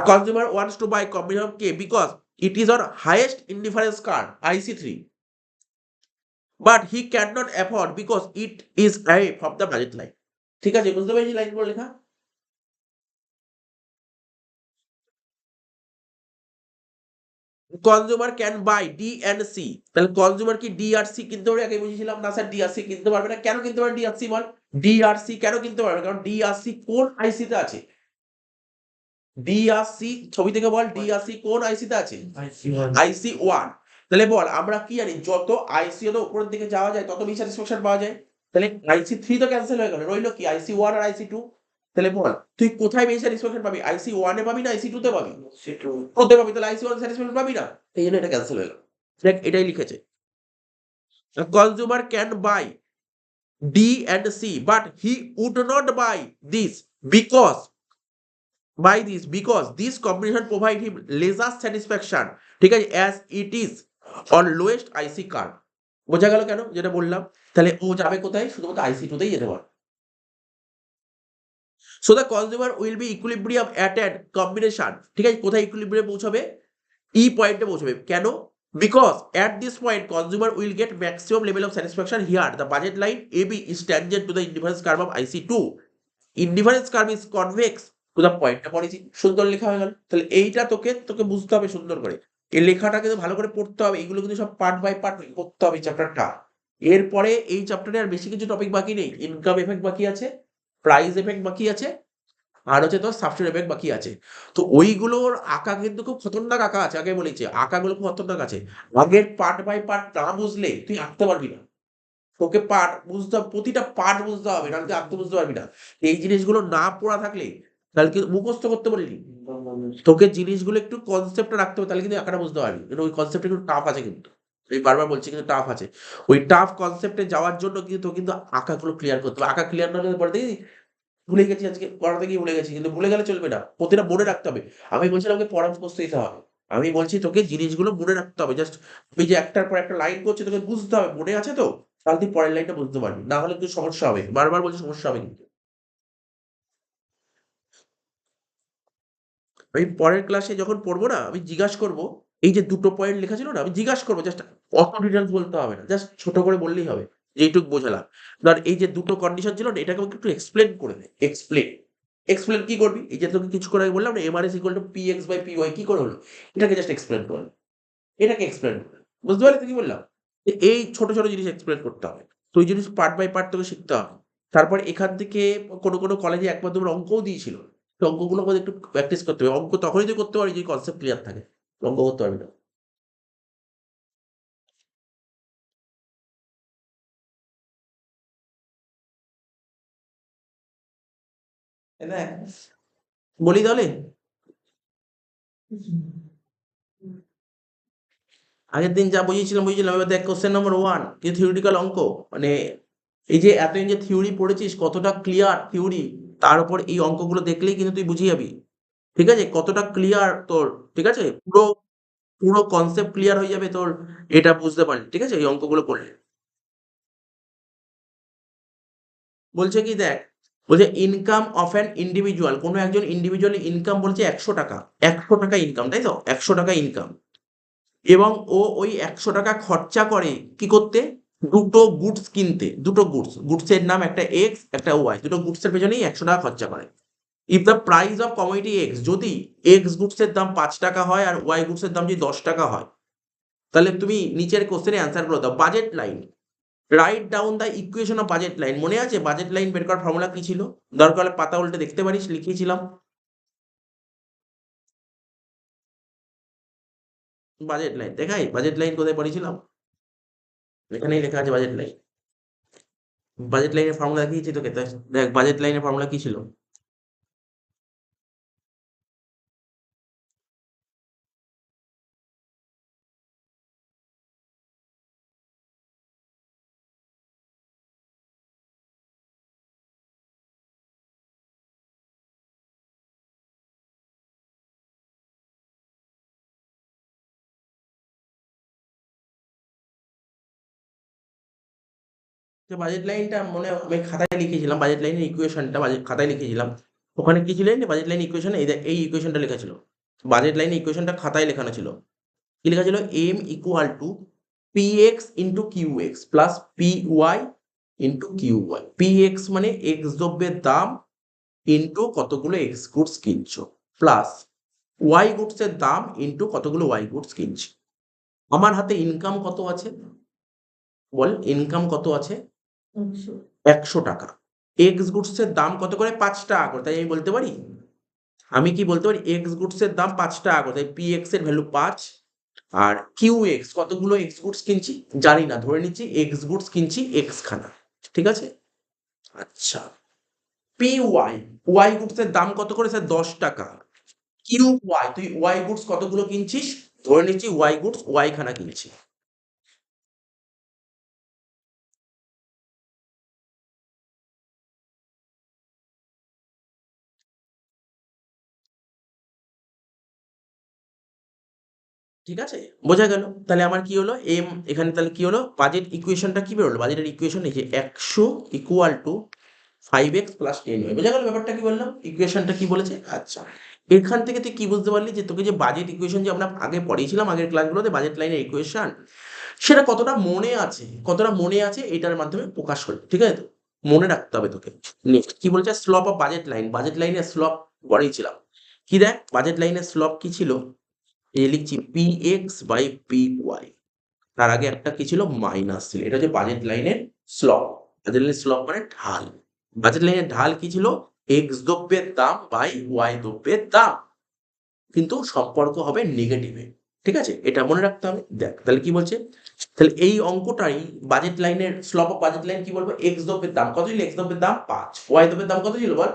Consumer wants to buy combination of K because it is on highest indifference curve IC3 but he can not afford because it is away from the budget line. ঠিক আছে? বুঝতে পেরেছি লাইনগুলো লেখা? Consumer can buy D and C. তাহলে কনজিউমার কি ডি আর সি কিনতে পারবে? আগে বুঝেছিলাম না স্যার ডি আর সি কিনতে পারবে না। কেন কিনতে পারবে ডি আর সি বল? ডি আর সি কেন কিনতে পারবে? কারণ ডি আর সি কোন আইসি তে আছে? ডি আর সি ছবি থেকে বল, ডি আর সি কোন আইসি তে আছে? IC1। তাহলে বল আমরা কি জানি? যত আইসি যত উপরের দিকে যাওয়া যায় তত বেশি স্যাটিসফ্যাকশন পাওয়া যায়। তাহলে IC3 তো ক্যান্সেল হয়ে গেল, রইলো কি? IC1 আর IC2। তাহলে বল তুই কোথায় বেশি স্যাটিসফ্যাকশন পাবি? IC1 এ পাবি না IC2 তে পাবি? টু তে পাবি। তাহলে IC1 স্যাটিসফ্যাকশন পাবি না, এই জন্য এটা ক্যান্সেল হয়ে গেল। দেখ এটাই লিখেছে consumer can buy D and C but he would not buy this because this combination provide him lesser satisfaction, ঠিক আছে, as it is on lowest IC card। বোঝা গেল কেন যেটা বললাম? তাহলে ও যাবে কোথায়? শুধুমাত্র IC2 তেই যেতে পারবে। So the consumer will be equilibrium at an combination, ঠিক আছে, কোথায় ইকুইলিব্রিয়াম পৌঁছাবে? ই পয়েন্টে পৌঁছাবে। কেন? Because at this point consumer will get maximum level of satisfaction here the budget line A B is tangent to the indifference curve of IC two, indifference curve is convex to the পয়েন্টটা পড়েছি, সুন্দর লেখা হয়ে গেল। তাহলে এইটা তোকে তোকে বুঝতে হবে সুন্দর করে, এই লেখাটা কিন্তু ভালো করে পড়তে হবে, এগুলো কিন্তু সব পার্ট বাই পার্ট পড়তে হবে চ্যাপ্টারটা। এরপরে এই চ্যাপ্টারে আর বেশি কিছু টপিক বাকি নেই, ইনকাম এফেক্ট বাকি আছে, প্রাইস এফেক্ট বাকি আছে, আর হচ্ছে তোর সাবস্টিটিউট এফেক্ট বাকি আছে। তো ওইগুলোর আঁকা কিন্তু খুব খতরনাক আঁকা আছে, আগে বলেছি আঁকাগুলো খুব খতরনাক আছে। আগের পার্ট বাই পার্ট না বুঝলে তুই আঁকতে পারবি না, তোকে পার্ট বুঝতে হবে, প্রতিটা পার্ট বুঝতে হবে, নাহলে তুই আঁকতে বুঝতে পারবি না। এই জিনিসগুলো না পড়া থাকলে তাহলে কিন্তু মুখস্থ করতে পারিনি, তোকে জিনিসগুলো একটু কনসেপ্টে রাখতে হবে, তাহলে কিন্তু আঁকাটা বুঝতে পারবি। কিন্তু ওই কনসেপ্ট একটু টাফ আছে, কিন্তু আমি বারবার বলছি কিন্তু টাফ আছে। ওই টাফ কনসেপ্টে যাওয়ার জন্য কিন্তু তোকে কিন্তু আঁকাগুলো ক্লিয়ার করতে হবে। আঁকা ক্লিয়ার না হলে পরে দেখি ভুলে গেছি, আজকে পড়াতে গিয়ে ভুলে গেছি, কিন্তু ভুলে গেলে চলবে না, প্রতিটা মনে রাখতে হবে। আমি বলছি না ওকে পড়া মুখস্থ দিতে হবে, আমি বলছি তোকে জিনিসগুলো মনে রাখতে হবে। জাস্ট ওই যে একটার পর একটা লাইন করছে তোকে বুঝতে হবে, মনে আছে তো, তাহলে তুই পরের লাইনটা বুঝতে পারবি, না হলে কিন্তু সমস্যা হবে, বারবার বলছি সমস্যা হবে কিন্তু। আমি পরের ক্লাসে যখন পড়বো না, আমি জিজ্ঞাসা করবো, এই যে দুটো পয়েন্ট লেখা ছিল না, আমি জিজ্ঞাসা করবো, জাস্ট অত ডিটেলস বলতে হবে না, জাস্ট ছোট করে বললেই হবে, যে এইটুক বোঝালাম। ধর এই যে দুটো কন্ডিশন ছিল না, এটাকে আমাকে একটু এক্সপ্লেন করে দে। এক্সপ্লেন, এক্সপ্লেন কি করবি? এই যে তোকে কিছু করে আগে বললাম না, MRS equal to P X by P Y, কি করে হলো? এটাকে জাস্ট এক্সপ্লেন করো, এটাকে এক্সপ্লেন করো। বুঝতে পারলি তো কি বললাম? এই ছোট ছোট জিনিস এক্সপ্লেন করতে হবে। তো ওই জিনিস পার্ট বাই পার্ট তোকে শিখতে হবে। তারপর এখান থেকে কোনো কোনো কলেজে একবার দুবার অঙ্কও দিয়েছিল, তো অঙ্কগুলো আমাদের একটু প্র্যাকটিস করতে হবে। অঙ্ক তখনই তুই করতে পারবি যদি কনসেপ্ট ক্লিয়ার থাকে, অঙ্ক করতে পারবি না। দেখ বলি তাহলে, আগের দিন যা বুঝিয়েছিলাম বুঝিয়েছিলাম, এবার দেখ কোশ্চেন নম্বর ওয়ান, যে থিওরিটিক্যাল অঙ্ক, মানে এই যে এতদিন যে থিওরি পড়েছিস কতটা ক্লিয়ার থিওরি, তার উপর এই অঙ্কগুলো দেখলেই কিন্তু তুই বুঝিয়ে যাবি। ঠিক আছে, কতটা ক্লিয়ার তোর, ঠিক আছে, পুরো পুরো কনসেপ্ট ক্লিয়ার হয়ে যাবে তোর, এটা বুঝতে পারলি, ঠিক আছে, এই অঙ্কগুলো করলে। বলছে কি দেখ, বলছে ইনকাম অফ অ্যান ইন্ডিভিজুয়াল, কোনো একজন ইন্ডিভিজুয়াল ইনকাম বলছে 100 টাকা, 100 টাকা ইনকাম, তাই তো, 100 টাকা ইনকাম, এবং ও ওই 100 টাকা খরচা করে কি করতে? দুটো গুডস কিনতে, দুটো গুডস, গুডসের নাম একটা এক্স একটা ওয়াই, দুটো গুডসের পেছনেই 100 টাকা খরচা করে। If the price of commodity x, যদি এক্স গুডসের দাম 5 টাকা হয় আর ওয়াই গুডসের দাম যদি 10 টাকা হয়, তাহলে তুমি নিচের কোশ্চেনে অ্যান্সার করে দাও। Budget line, write down the equation of budget line, মনে আছে বাজেট লাইন বের করার ফর্মুলা কি ছিল? দরকার হলে পাতা উল্টে দেখতে পারিস, লিখিয়েছিলাম। বাজেট লাইন দেখাই, বাজেট লাইন কোথায় পড়েছিলাম? এখানেই লেখা আছে বাজেট লাইন। বাজেট লাইনের ফর্মুলা দেখিয়েছি তোকে, দেখ বাজেট লাইনের ফর্মুলা কি ছিল। যে বাজেট লাইনটা মনে আমি খাতায় লিখেছিলাম, বাজেট লাইনের ইকুয়েশনটা বাজেট খাতায় লিখেছিলাম। ওখানে কি ছিল জানিস? বাজেট লাইন ইকুয়েশন, এই দেখ এই ইকুয়েশনটা লেখা ছিল, বাজেট লাইনের ইকুয়েশনটা খাতায় লেখানো ছিল। কি লেখা ছিল? M equal to P X into Q X plus P Y into Q Y. P X মানে এক্স দ্রব্যের দাম ইন্টু কতগুলো এক্স গুডস কিনছো, প্লাস ওয়াই গুডস এর দাম ইন্টু কতগুলো ওয়াই গুডস কিনছি। আমার হাতে ইনকাম কত আছে? বল ইনকাম কত আছে? 100 টাকা। এক্স গুডস এর দাম কত করে? 5 টাকা করে, তাই আমি বলতে পারি, আমি কি বলতে পারি, এক্স গুডস এর দাম 5 টাকা করে, তাই পি এক্স এর ভ্যালু 5। আর কিউ এক্স, কতগুলো এক্স গুডস কিনছি জানি না, ধরে নিচ্ছি এক্স গুডস কিনছি এক্স খানা, ঠিক আছে। আচ্ছা, পি ওয়াই, ওয়াই গুডস এর দাম কত করে স্যার? 10 টাকা। কিউ ওয়াই, তুই ওয়াই গুডস কতগুলো কিনছিস, ধরে নিচ্ছি ওয়াই গুডস ওয়াই খানা কিনছি। ঠিক আছে, বোঝা গেল? তাহলে আমার কি হলো এম, এখানে তাহলে কি হলো, বাজেট ইকুয়েশনটা কি বেরোলো? বাজেটের ইকুয়েশন এই যে 100 equal to 5x plus 10y। বোঝা গেল ব্যাপারটা কি বললাম, ইকুয়েশনটা কি বলেছে? আচ্ছা, এখান থেকে তুই কি বুঝতে পারলি যে তোকে যে বাজেট ইকুয়েশন যে আমরা আগে পড়িয়েছিলাম আগের ক্লাসগুলোতে বাজেট লাইনের ইকুয়েশন, সেটা কতটা মনে আছে, কতটা মনে আছে এটার মাধ্যমে প্রকাশ হলো। ঠিক আছে, তো মনে রাখতে হবে তোকে। নেক্সট কি বলছে, slope of budget line. Budget লাইনের স্লপ পড়িয়েছিলাম, কি দেখ বাজেট লাইনের স্লপ কি ছিল, এই লিখছি P X by P Y, তার আগে একটা কি ছিল মাইনাস ছিল। এটা হচ্ছে বাজেট লাইনের স্লপ। বাজেট লাইনের স্লপ মানে ঢাল। বাজেট লাইনের ঢাল কি ছিল, এক্স দ্রব্যের দাম বাই ওয়াই দ্রব্যের দাম, কিন্তু সম্পর্ক হবে নেগেটিভে। ঠিক আছে, এটা মনে রাখতে হবে। দেখ তাহলে কি বলছে, তাহলে এই অঙ্কটাই বাজেট লাইনের স্লপ অফ বাজেট লাইন কি বলবো, এক্স দ্রব্যের দাম কত ছিল, এক্স দ্রব্যের দাম 5, ওয়াই দ্রব্যের দাম কত ছিল বল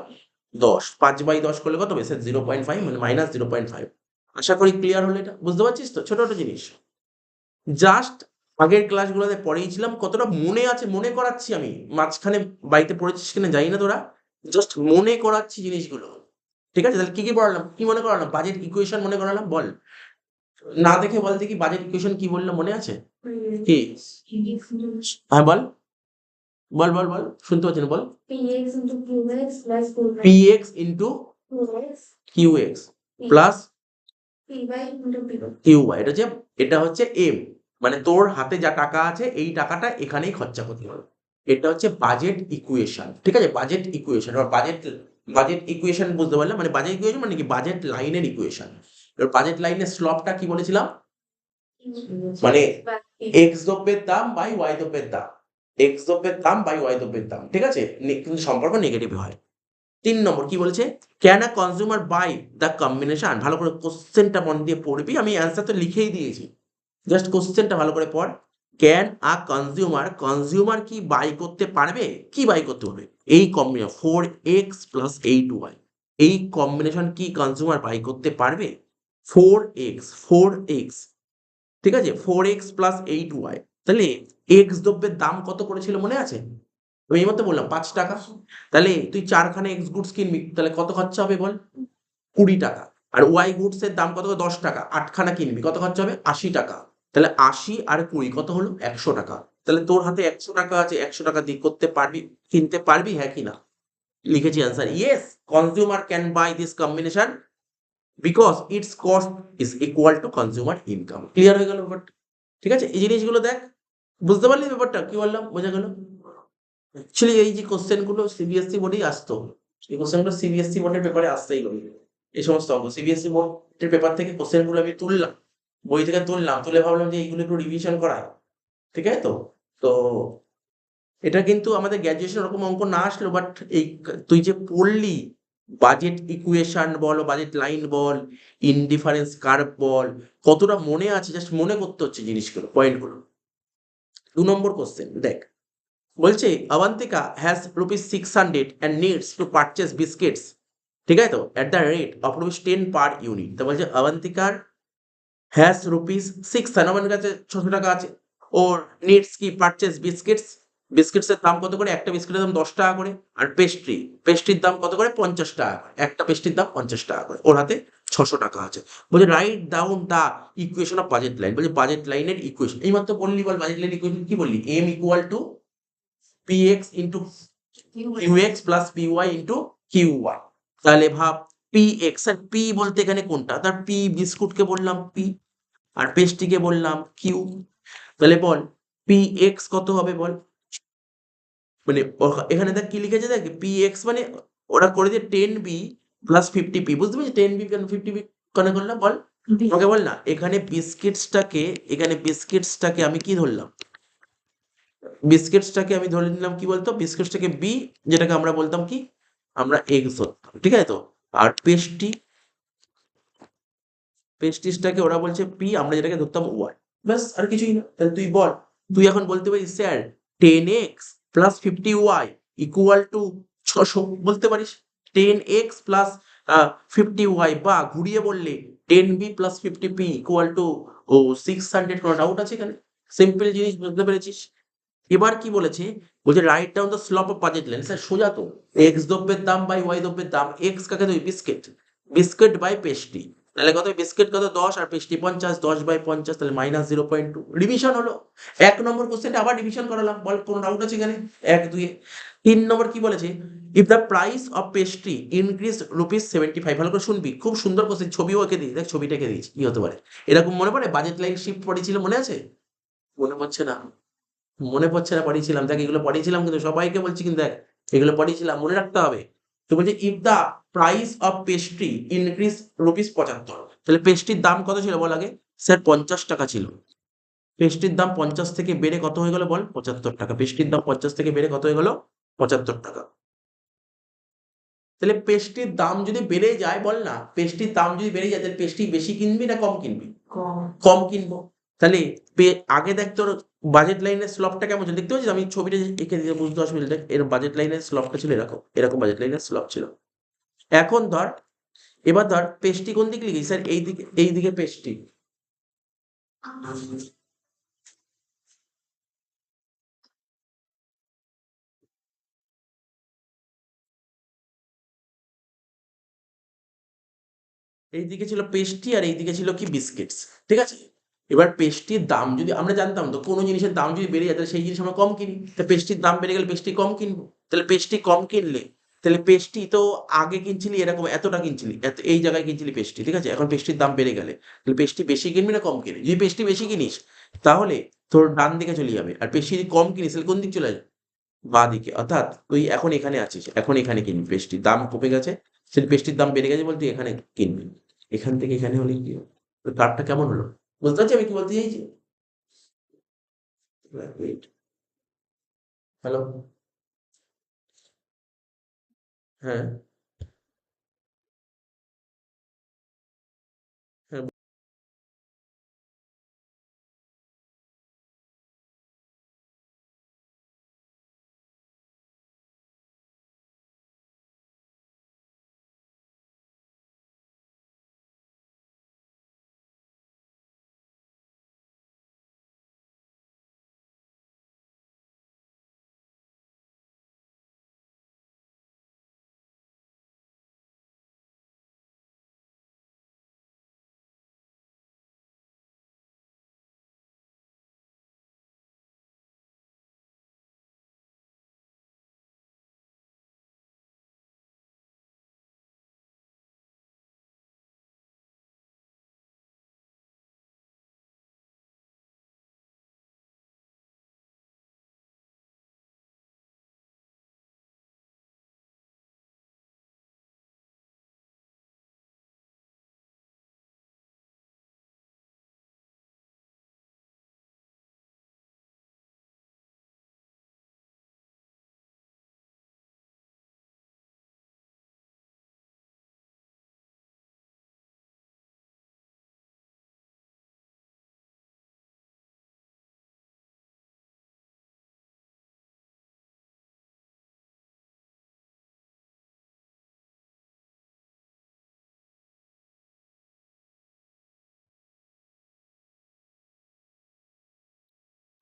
10, 5/10 করলে কত হবে, 0.5 মানে মাইনাস 0.5। আশা করি ক্লিয়ার হলো, এটা বুঝতে পারছিস তো, ছোট ছোট জিনিস জাস্ট আগের ক্লাসগুলোতে পড়িয়েছিলাম, কতটা মনে আছে মনে করাচ্ছি আমি, মাঝখানে বাড়িতে পড়েছিস কিনা জানি না তোরা, জাস্ট মনে করাচ্ছি জিনিসগুলো। ঠিক আছে, তাহলে কি কি পড়ালাম, কি মনে করালাম, বাজেট ইকুয়েশন মনে করালাম, বল না দেখে বল দেখি বাজেট ইকুয়েশন কি বললাম মনে আছে কি? হ্যাঁ বল বল বল বল, শুনতে পাচ্ছি না, বল। px into qx plus qy, এটা হচ্ছে এম, মানে তোর হাতে যা টাকা আছে এই টাকাটা এখানেই খরচা করতে হবে। এটা হচ্ছে বাজেট ইকুয়েশন। ঠিক আছে, বাজেট ইকুয়েশন আর বাজেট ইকুয়েশন বুঝতে পারলাম, মানে বাজেট ইকুয়েশন মানে কি, বাজেট লাইনের ইকুয়েশন। এবার বাজেট লাইনের স্লপটা কি বলেছিলাম, মানে এক্স দ্রব্যের দাম বাই ওয়াই দ্রব্যের দাম, এক্স দ্রব্যের দাম বাই ওয়াই দ্রব্যের দাম। ঠিক আছে, কিন্তু সম্পর্ক নেগেটিভ হয়। 3 নম্বর কি বলছে, can a consumer buy the combination. ভালো করে কোশ্চেনটা মন দিয়ে পড়বি, আমি অ্যান্সার তো লিখেই দিয়েছি, জাস্ট কোশ্চেনটা ভালো করে পড়। ক্যান আ কনজিউমার, কনজিউমার কি বাই করতে পারবে, কি বাই করতে পারবে, এই কম্বিনেশন 4x প্লাস 8y, এই কম্বিনেশন কি কনজিউমার বাই করতে পারবে, 4x, ঠিক আছে, 4x প্লাস 8y। তাহলে এক্স দ্রব্যের দাম কত করেছিল মনে আছে, আমি এইমাত্র বললাম 5 টাকা। তাহলে তুই 4খানা এক্স গুডস কিনবি, তাহলে কত খরচা হবে বল, 20 টাকা। আর ওয়াই গুডস এর দাম কত, 10 টাকা, 8খানা কিনবি, কত খরচা হবে, 80 টাকা। তাহলে 80 আর 20 কত হলো, 100 টাকা। তাহলে তোর হাতে 100 টাকা আছে, 100 টাকা দিয়ে করতে পারবি, কিনতে পারবি, হ্যাঁ কি না? লিখেছি answer, yes consumer can by this combination because it's cost is equal two consumer income. Clear হয়ে গেল ব্যাপারটা? ঠিক আছে, এই জিনিসগুলো দেখ, বুঝতে পারলি ব্যাপারটা কি বললাম, বোঝা গেল? অ্যাকচুয়ালি এই যে কোশ্চেন গুলো সিবিএসসি বোর্ডেই আসতো, এই কোশ্চেন গুলো সিবিএসসি বোর্ডের পেপারে আসতেই গেল। এই সমস্ত অঙ্ক সিবিএসসি বোর্ডের পেপার থেকে কোশ্চেন গুলো আমি তুললাম, বই থেকে তুললাম, তুলে ভাবলাম যে এইগুলো একটু রিভিশন করা। ঠিক আছে, তো তো এটা কিন্তু আমাদের গ্র্যাজুয়েশন ওরকম অঙ্ক না আসলো, বাট এই তুই যে পড়লি বাজেট ইকুয়েশন বল, বাজেট লাইন বল, ইনডিফারেন্স কার্ভ বল, কতটা মনে আছে, জাস্ট মনে করতে হচ্ছে জিনিসগুলো, পয়েন্টগুলো। 2 নম্বর কোশ্চেন দেখ, বলছে Abantika has ₹600 and needs to purchase biscuits, ঠিক আছে, তো at the rate of ₹10 per unit। তো বলছে অবন্তিকার হ্যাজ ₹600, আমার কাছে 600 টাকা আছে, ওর নিডস কি পারচেজ বিস্কিটস, বিস্কিটস এর দাম কত করে, একটা বিস্কিটের দাম 10 টাকা করে, আর পেস্ট্রির দাম কত করে, 50 টাকা করে, একটা পেস্ট্রির দাম 50 টাকা করে, ওর হাতে 600 টাকা আছে। বলছে write down the equation of budget line. বলছে বাজেট লাইনের ইকুয়েশন, এইমাত্র বললি, বল বাজেট লাইন ইকুয়েশন কি বললি, M equal to px into qx plus py into qy। তাহলে ভাব px, আর p বলতে এখানে কোনটা, তার p বিস্কুটকে বললাম p, আর পেস্ট্রিকে বললাম কিউ। তাহলে বল px কত হবে বল, মানে এখানে দেখ কি লিখেছে, দেখ px মানে ওরা করে দিয়ে 10b প্লাস 50p, বুঝতে পারছিস, 10b কেন 50p কেন করলাম বল, আমাকে বল না। এখানে বিস্কিটসটাকে আমি কি ধরলাম, বিস্কিটসটাকে আমি ধরে নিলাম কি বলতো, বিস্কিটসটাকে বি, যেটাকে আমরা বলতাম কি, আমরা এক্স ধরতাম। ঠিক আছে, তো আর পেস্টিসটাকে ওরা বলছে পি, আমরা যেটাকে ধরতাম ওয়াই, ব্যাস আর কিছুই না। তাহলে তুই বল, তুই এখন বলতে পারিস sir 10x plus 50y equal to 600 বলতে পারিস, 10x প্লাস 50y, বা ঘুরিয়ে বললে 10b plus 50p equal to 600। কোনো ডাউট আছে এখানে? সিম্পল জিনিস, বুঝতে পেরেছিস? এবার কি বলেছে, বলছে write down the slope of budget line. Sir সোজা তো, এক্স দ্রব্যের দাম বাই ওয়াই দ্রব্যের দাম, এক্স কাকে দেবে, বিস্কিট, বিস্কিট বাই পেস্ট্রি, তাহলে কত, বিস্কিট কত 10 আর পেস্ট্রি 50, 10/50, তাহলে -0.2 রিভিশন হলো। 1 নম্বর কোশ্চেনটা আবার রিভিশন করালাম, বল কোনো ডাউট আছে এখানে? 1 2 এ। 3 নম্বর কি বলেছে, if the price of pastry increase ₹75, ভালো করে শুনবি, খুব সুন্দর কোশ্চেন, ছবিও এঁকে দিয়েছি, দেখ ছবিটা এঁকে দিয়েছি, কি হতে পারে এরকম মনে পড়ে? বাজেট লাইন শিফট পড়েছিল, মনে আছে? মনে পড়ছে না? মনে পড়ছে না, পড়িয়েছিলাম, দেখ এগুলো পড়িয়েছিলাম, কিন্তু সবাইকে বলছি, কিন্তু দেখ এগুলো পড়িয়েছিলাম, মনে রাখতে হবে। তো বলছে if the price of pastry increase ₹75, তাহলে পেস্ট্রির দাম কত ছিল বল আগে? স্যার 50 টাকা ছিল। পেস্ট্রির দাম 50 থেকে বেড়ে কত হয়ে গেল বল? 75 টাকা। পেস্ট্রির দাম 50 থেকে বেড়ে কত হয়ে গেল? 75 টাকা। তাহলে পেস্ট্রির দাম যদি বেড়ে যায়, বল না, পেস্ট্রির দাম যদি বেড়ে যায়, তাহলে পেস্ট্রি বেশি কিনবি না কম কিনবি? কম কিনবো। তাহলে আগে দেখ তোর বাজেট লাইনের স্লপটা কেমন ছিল দেখতে পাচ্ছিস? আমি ছবিটা এঁকে দিয়ে বুঝতে অসুবিধা, দেখ এর বাজেট লাইনের স্লপটা ছিল এরকম, এরকম বাজেট লাইনের স্লপ ছিল। এখন ধর, এবার ধর পেস্ট্রি কোন দিকে লিখি? স্যার এইদিকে, এইদিকে পেস্ট্রি। এইদিকে ছিল পেস্ট্রি আর এইদিকে ছিল কি বিস্কিটস, ঠিক আছে? এবার পেস্ট্রির দাম যদি আমরা জানতাম, তো কোনো জিনিসের দাম যদি বেড়ে যায়, তাহলে সেই জিনিস আমরা কম কিনি। তা পেস্ট্রির দাম বেড়ে গেলে পেস্ট্রি কম কিনবো। তাহলে পেস্ট্রি কম কিনলে, তাহলে পেস্ট্রি তো আগে কিনছিলি এরকম এতটা কিনছিলি, এত এই জায়গায় কিনছিলি পেস্ট্রি, ঠিক আছে? এখন পেস্ট্রির দাম বেড়ে গেলে, তাহলে পেস্ট্রি বেশি কিনবি না কম কিনবি? যদি পেস্ট্রি বেশি কিনিস, তাহলে তোর ডান দিকে চলে যাবে, আর পেস্ট্রি যদি কম কিনিস, তাহলে কোন দিক চলে যাবে? বাঁ দিকে। অর্থাৎ তুই এখন এখানে আছিস, এখন এখানে কিনবি, পেস্ট্রির দাম কমে গেছে, সেই পেস্ট্রির দাম বেড়ে গেছে বলে তুই এখানে কিনবি। এখান থেকে এখানে হলে কি হবে? তোর কার্ভটা কেমন হলো? বুঝতে পারছি আমি কি বলতে চাইছি? Wait, hello? হ্যাঁ, হ্যাঁ।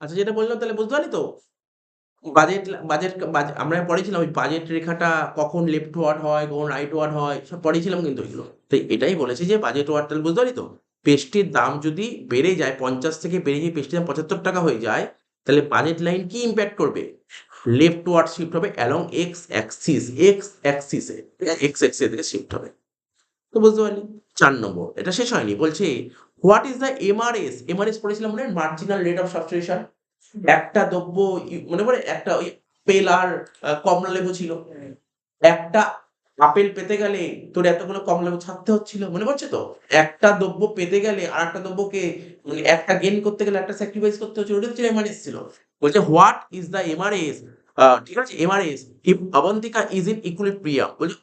আচ্ছা, যেটা বললাম তাহলে বুঝতে পারলি তো? বাজেট আমরা পড়েছিলাম ওই বাজেট রেখাটা কখন লেফট ওয়ার্ড হয়, কখন রাইট ওয়ার্ড হয়, সব পড়েছিলাম কিন্তু এগুলো। তো এটাই বলেছি যে বাজেট ওয়ার্ড, তাহলে বুঝতে পারলি তো? পেস্ট্রির দাম যদি বেড়ে যায় 50 থেকে বেড়ে গিয়ে পেস্ট্রির দাম 75 টাকা হয়ে যায়, তাহলে বাজেট লাইন কি ইমপ্যাক্ট করবে? লেফট ওয়ার্ড শিফট হবে অ্যালং এক্স অ্যাক্সিস, এক্স অ্যাক্সিসে, ঠিক আছে? এক্স অ্যাক্সিস থেকে শিফট হবে। তো বুঝতে পারলি? 4 নম্বর, এটা শেষ হয়নি, বলছে what is the Mrs? Mrs পড়েছিলাম মনে হয়, মার্জিনাল রেট অফ সাবস্টিটিউশন। একটা দ্রব্য মনে পড়ে, একটা ওই আপেল আর কমলা লেবু ছিল। একটা আপেল পেতে গেলে তোর এতগুলো কমলা লেবু ছাড়তে হচ্ছিল, মনে পড়ছে তো? একটা দ্রব্য পেতে গেলে আরেকটা দ্রব্যকে, মানে একটা গেইন করতে গেলে একটা স্যাক্রিফাইস করতে হচ্ছিল, ওটা হচ্ছে এমআরএস ছিল। বলছে হোয়াট ইজ দ্য এমআরএস, ঠিক আছে, Mrs if Abantika is in equilibrium. বলছে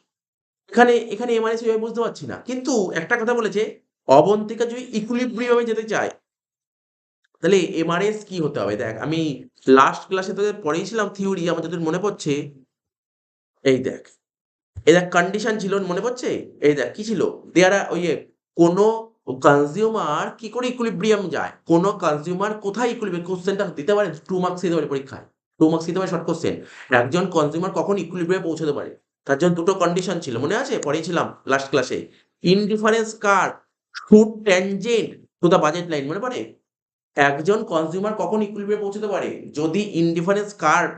এখানে এমআরএস এভাবে বুঝতে পারছি না, কিন্তু একটা কথা বলেছে, অবন্তিকা যদি ইকুইলিব্রিয়ামে যেতে চায়, তাহলে এমআরএস কি হতে হবে? দেখ আমি লাস্ট ক্লাসে তোদের পড়িয়েছিলাম থিওরি, আমার যতদূর মনে পড়ছে। এই দেখ, এই দেখ কন্ডিশন ছিল, মনে পড়ছে? এই দেখ কি ছিল, দেয়ার ওই কোনো কনজিউমার কি করে ইকুইলিব্রিয়াম যায়, কোনো কনজিউমার কোথায় ইকুইলিব্রিয়াম, কোশ্চেনটা দিতে পারে 2 মার্কস দিতে পারে পরীক্ষায়, 2 মার্কস দিতে পারে শর্ট কোশ্চেন। একজন কনজিউমার কখন ইকুইলিব্রিয়ামে পৌঁছাতে পারে, তার জন্য দুটো কন্ডিশন ছিল, মনে আছে? পড়িয়েছিলাম লাস্ট ক্লাসে। Indifference curve should tangent to the budget line, মনে পড়ে? একজন কনজিউমার কখন ইকুইলিব্রিয়ামে পৌঁছতে পারে? যদি ইনডিফারেন্স কার্ভ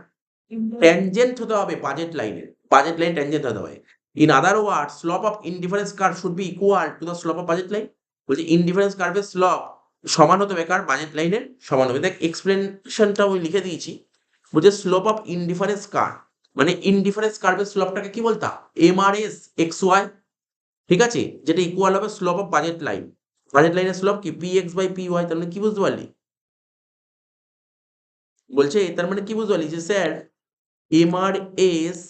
ট্যানজেন্ট হতে হবে বাজেট লাইনের, বাজেট লাইন ট্যানজেন্ট হতে হবে। In other words slope of indifference curve should be equal to the slope of budget line. বলছে ইনডিফারেন্স কার্ভের স্লোপ সমান হতে হবে কার? বাজেট লাইনের সমান হবে। দেখ এক্সপ্লেনেশনটা আমি লিখে দিয়েছি। বলছে স্লোপ অফ ইনডিফারেন্স কার্ভ মানে ইনডিফারেন্স কার্ভের স্লোপটাকে কি বলতাম? এমআরএস এক্স ওয়াই, ঠিক আছে, যেটা ইকুয়াল হবে slope of budget line. Budget লাইনের স্লোপ কি? P X by P Y. তার মানে কি বুঝতে পারলি? বলছে তার মানে কি বুঝতে পারলি যে স্যার এমআরএস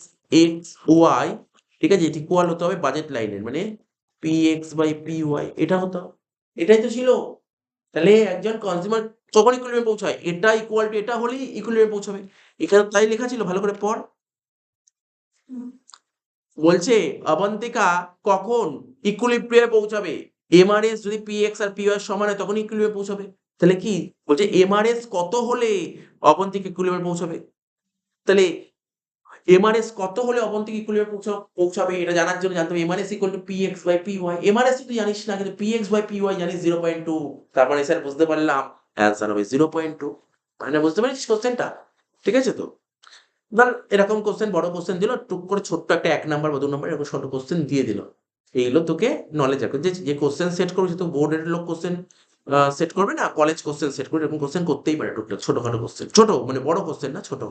এক্স ওয়াই, ঠিক আছে, এটি ইকুয়াল হতে হবে বাজেট লাইনের মানে P X by P Y, এটা হতো, এটাই তো ছিল। তাহলে একজন কনজিউমার কখন ইকুইলিব্রিয়ামে পৌঁছায়? এটা ইকুয়াল টু এটা হলেই ইকুইলিব্রিয়ামে পৌঁছাবে। এখানে তাই লেখা ছিল, ভালো করে পড়। বলছে অবন্তিকা কখন ইকুইলিব্রিয়ামে পৌঁছাবে? এমআরএস যদি পি এক্স আর পি ওয়াই সমান হয় তখন ইকুইলিব্রিয়ামে পৌঁছাবে। তাহলে কি বলছে? এমআরএস কত হলে অবন্তিকা ইকুইলিব্রিয়ামে পৌঁছাবে? তাহলে এমআরএস কত হলে অবন্তিকা ইকুইলিব্রিয়ামে পৌঁছাবে এটা জানার জন্য জানতে হবে MRS equal to P X by P Y. MRS তুই জানিস না, কিন্তু P X by P Y জানিস 0.2। তার মানে স্যার বুঝতে পারলাম অ্যান্সার হবে 0.2। মানে বুঝতে পারছিস কোশ্চেনটা? ঠিক আছে তো? ধর এরকম কোশ্চেন, বড় কোশ্চেন দিল, টুক করে ছোট্ট একটা 1 নাম্বার বা 2 নাম্বার এরকম ছোট কোশ্চেন দিয়ে দিল। এইগুলো তোকে নলেজ রাখবে। যে কোশ্চেন সেট করবে সে তো বোর্ডের লোক কোশ্চেন সেট করবে না, কলেজ কোশ্চেন সেট করবে, এরকম কোশ্চেন করতেই পারে টুকটাক ছোটখাটো কোশ্চেন, ছোট মানে বড় কোশ্চেন না, ছোট।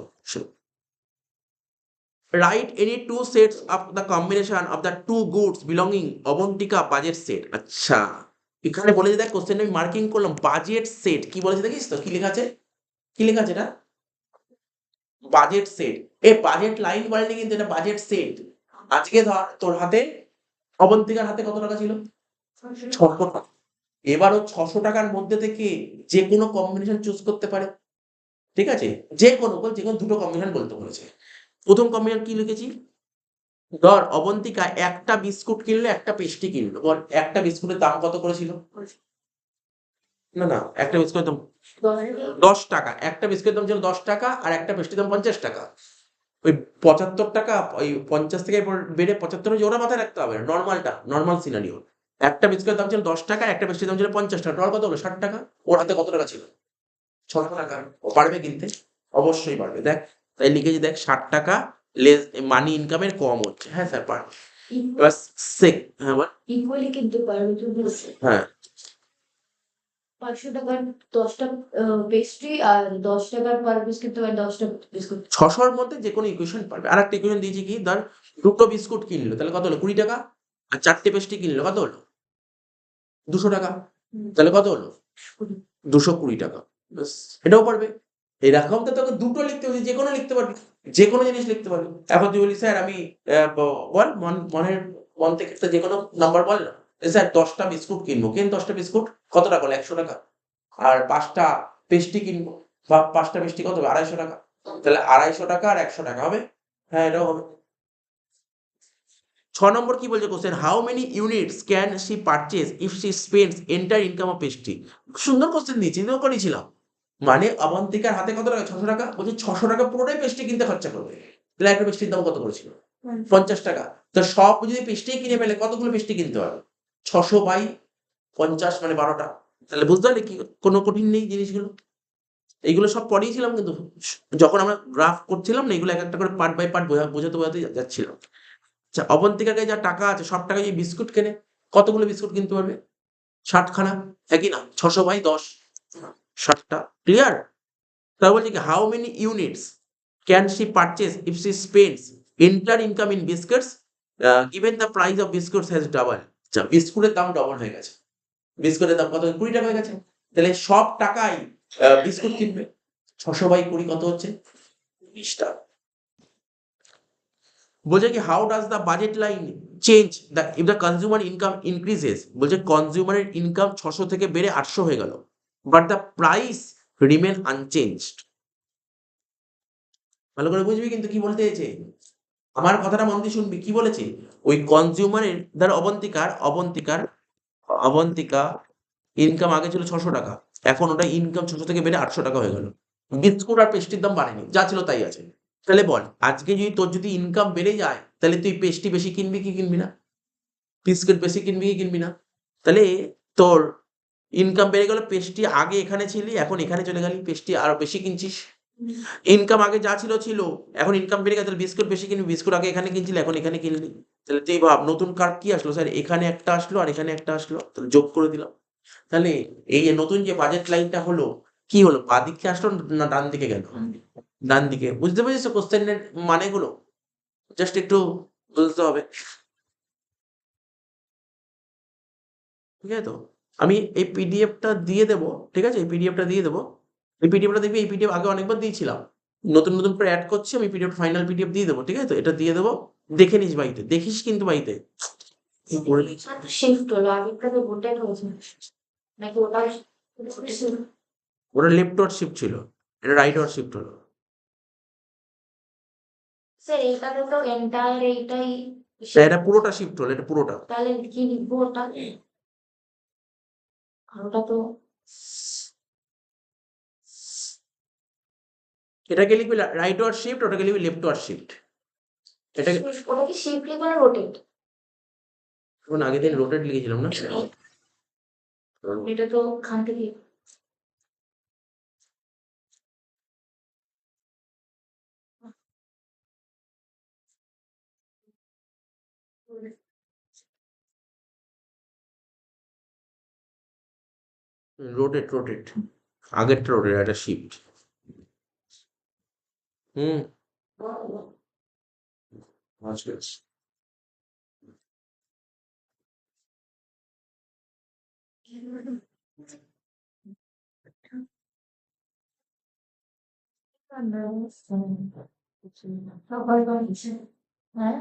Write any two sets of the combination of the two goods belonging Abantika budget set. আচ্ছা, এখানে বলেছে দেখ কোশ্চেন আমি মার্কিং করলাম বাজেট সেট। কি বলেছে দেখিস তো? কি লেখা আছে? কি লেখা আছে এটা? Budget set. এ বাজেট লাইন বলেনি কিন্তু, এটা বাজেট সেট। আজকে ধর তোর হাতে, অবন্তিকার হাতে কত টাকা ছিল? 600 টাকা। এবার ও 600 টাকার মধ্যে থেকে যে কোনো কম্বিনেশন চুজ করতে পারে, ঠিক আছে? যে কোনো বল, যে কোনো দুটো কম্বিনেশন বলতে বলেছে। প্রথম কম্বিনেশন কি লিখেছি? ধর অবন্তিকা একটা বিস্কুট কিনলো, একটা পেস্ট্রি কিনলো। বল একটা বিস্কুটের দাম কত করেছিল? না না, একটা বিস্কুটের দাম 10 টাকা। একটা বিস্কুটের দাম ছিল 10 টাকা আর একটা পেস্ট্রির দাম 50 টাকা। ওই 75 টাকা, ওই 50 থেকে বেড়ে 75 হয়েছে, ওটা মাথায় রাখতে হবে। নরমালটা, নরমাল সিনারিও। একটা বিস্কুটের দাম ছিল 10 টাকা, একটা পেস্ট্রির দাম ছিল 50 টাকা। টোটাল কত হলো? 60 টাকা। ওর হাতে কত টাকা ছিল? 600 টাকা। ও পারবে কিনতে? অবশ্যই পারবে। দেখ তাই লিখেছি, দেখ 60 টাকা লেস মানি ইনকামের কম হচ্ছে। হ্যাঁ স্যার পারবে। এবার হ্যাঁ বল। ইকুয়ালি কিন্তু পারবে তো বলছে হ্যাঁ 500 টাকার 10টা পেস্ট্রি আর 10 টাকার পার পিস কিন্তু আর 10টা বিস্কুট 600 এর মধ্যে যে কোনো ইকুয়েশন পারবে। আর একটা ইকুয়েশন দিয়েছি কি, ধর দুটো বিস্কুট কিনলো তাহলে কত হলো? 20 টাকা। আর 4টে পেস্ট্রি কিনলো কত হলো? 200 টাকা। তাহলে কত হলো? 220 টাকা। ব্যাস, এটাও পারবে। এরকম তো তোকে দুটো লিখতে হচ্ছে, যে কোনো লিখতে পারবি, যে কোনো জিনিস লিখতে পারবি। এখন তুই বলি স্যার আমি বল মন থেকে একটা যে কোনো নাম্বার বল না। স্যার 10টা বিস্কুট কিনবো। 10টা বিস্কুট কত টাকা হলো? 100 টাকা। আর 5টা পেস্ট্রি কিনবো, বা 5টা পেস্ট্রি কত হবে? 250 টাকা। তাহলে 250 টাকা আর 100 টাকা হবে। হ্যাঁ এটাও হবে। 6 নম্বর কি বলছে question? How many units can she purchase if she spends enter income of pastry. সুন্দর কোশ্চেন দিয়েছি, এটাও করেছিলাম। মানে অবন্তিকার হাতে কত টাকা? 600 টাকা। বলছে 600 টাকা পুরোটাই পেস্ট্রি কিনতে খরচা করবে। তাহলে একটা পেস্ট্রির দাম কত করেছিল? 50 টাকা। তো সব যদি পেস্ট্রি কিনে ফেলে কতগুলো পেস্ট্রি কিনতে পারবে? 600 বাই 50 মানে 12টা। তাহলে বুঝতে পারলে কি কোনো কঠিন নেই জিনিসগুলো। এইগুলো সব পড়িয়েছিলাম কিন্তু যখন আমরা গ্রাফ করছিলাম না, এগুলো এক একটা করে পার্ট বাই পার্ট বোঝাতে যাচ্ছিল। আচ্ছা, অবন্তিকার কাছে যা টাকা আছে সব টাকা দিয়ে বিস্কুট কেনে, কতগুলো বিস্কুট কিনতে পারবে? 60 খানা। একই না? 600 বাই 10, 60টা। ক্লিয়ার? তারপর বলছে কি how many units can she purchase if she spends enter income in biscuits given the price of biscuits has double. আচ্ছা, বিস্কুটের দাম ডবল হয়ে গেছে। বিস্কুটের দাম কত? 20 টাকা হয়ে গেছে। তাহলে সব টাকাই বিস্কুট কিনবে। 600 বাই 20 কত হচ্ছে? 20 টা। বলছে কি how does the budget line change the if the consumer income increases. বলছে কনজিউমারের ইনকাম 600 থেকে বেড়ে 800 হয়ে গেল, but the price remain unchanged. ভালো করে বুঝবি কিন্তু কি বলতে চাইছে। আমার কথাটা মন দিয়ে শুনবি। কি বলেছে? ওই কনজিউমারের ধর অবন্তিকা ইনকাম আগে ছিল 600 টাকা, এখন ওটা ইনকাম 600 থেকে বেড়ে 800 টাকা হয়ে গেল। বিস্কুট আর পেস্ট্রির দাম বাড়েনি, যা ছিল তাই আছে। তাহলে বল আজকে যদি তোর যদি ইনকাম বেড়ে যায় তাহলে তুই পেস্ট্রি বেশি কিনবি কি কিনবি না? বিস্কুট বেশি কিনবি কি কিনবি না? তাহলে তোর ইনকাম বেড়ে গেল, পেস্টি আগে এখানে ছিলি, এখন এখানে চলে গেলি, পেস্টি আরো বেশি কিনছিস। ইনকাম আগে যা ছিল ছিল, এখন ইনকাম বেড়ে গেছে, তাহলে বিস্কুট বেশি কিনবি, বিস্কুট আগে এখানে কিনছিলি, এখন এখানে কিনলি। তাহলে তুই ভাব নতুন কার্ভ কি আসলো, স্যার এখানে একটা আসলো আর এখানে একটা আসলো, তাহলে যোগ করে দিলাম। তাহলে এই যে নতুন যে বাজেট লাইনটা হলো, কি হলো, বাদিকে আসলো না ডান দিকে গেল? ডান দিকে। বুঝতে পেরেছো কোশ্চেনের মানেগুলো? জাস্ট একটু বুঝতে হবে, ঠিক আছে তো? আমি এই পিডিএফটা দিয়ে দেবো, ঠিক আছে, এই পিডিএফটা দিয়ে দেবো। এই পিডিএফটা দেখবি, এই পিডিএফ আগে অনেকবার দিয়েছিলাম, নতুন নতুন করে অ্যাড করছি আমি, পিডিএফ ফাইনাল পিডিএফ দিয়ে দেবো, ঠিক আছে তো? এটা দিয়ে দেবো, দেখে নিস বাড়িতে, দেখিস কিন্তু বাড়িতে কি করে নিস। শিফট হলো, আগেরটা তো রোটেট হয়েছে নাকি ওটা? ওটা লেফট ওয়ার্ড শিফট ছিল, এটা রাইট ওয়ার্ড শিফট হলো। স্যার এইটাতে তো এন্টায়ার এইটাই এটা পুরোটা শিফট হলো, এটা পুরোটা। তাহলে কি লিখবো ওটা? আর ওটা তো এটাকে লিখবি রাইট ওয়ার্ড শিফট, ওটাকে লিখবি লেফট ওয়ার্ড শিফট। এটাকে ওটা কি শিফট লিখবো না রোটেট? আগের দিন রোটেট লিখেছিলাম না? এটা তো খান থেকে রোটেট রোটেট, আগেরটা রোটেট, এটা শিফট। হুম, আচ্ছা আচ্ছা। হ্যাঁ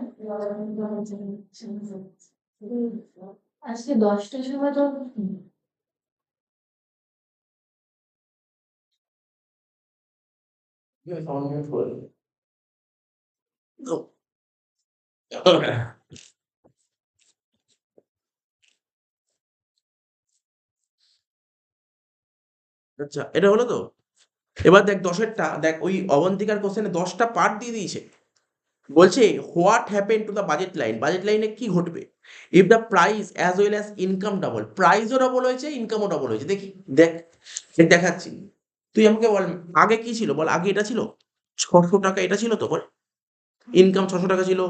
আজকে 10টার সময় তো আচ্ছা, এটা হলো তো। এবার দেখ দশেরটা, দেখ ওই অবন্তিকার কোশ্চেনে 10টা পার্ট দিয়ে দিয়েছে। বলছে what happen to the budget line, budget লাইনে কি ঘটবে if the price as well as income double, প্রাইসও ডবল হয়েছে, ইনকামও ডবল হয়েছে। দেখি, দেখ দেখাচ্ছি। তুই আমাকে বল, আগে কি ছিল বল, আগে এটা ছিল 600 টাকা, এটা ছিল তো বল, ইনকাম 600 টাকা ছিল,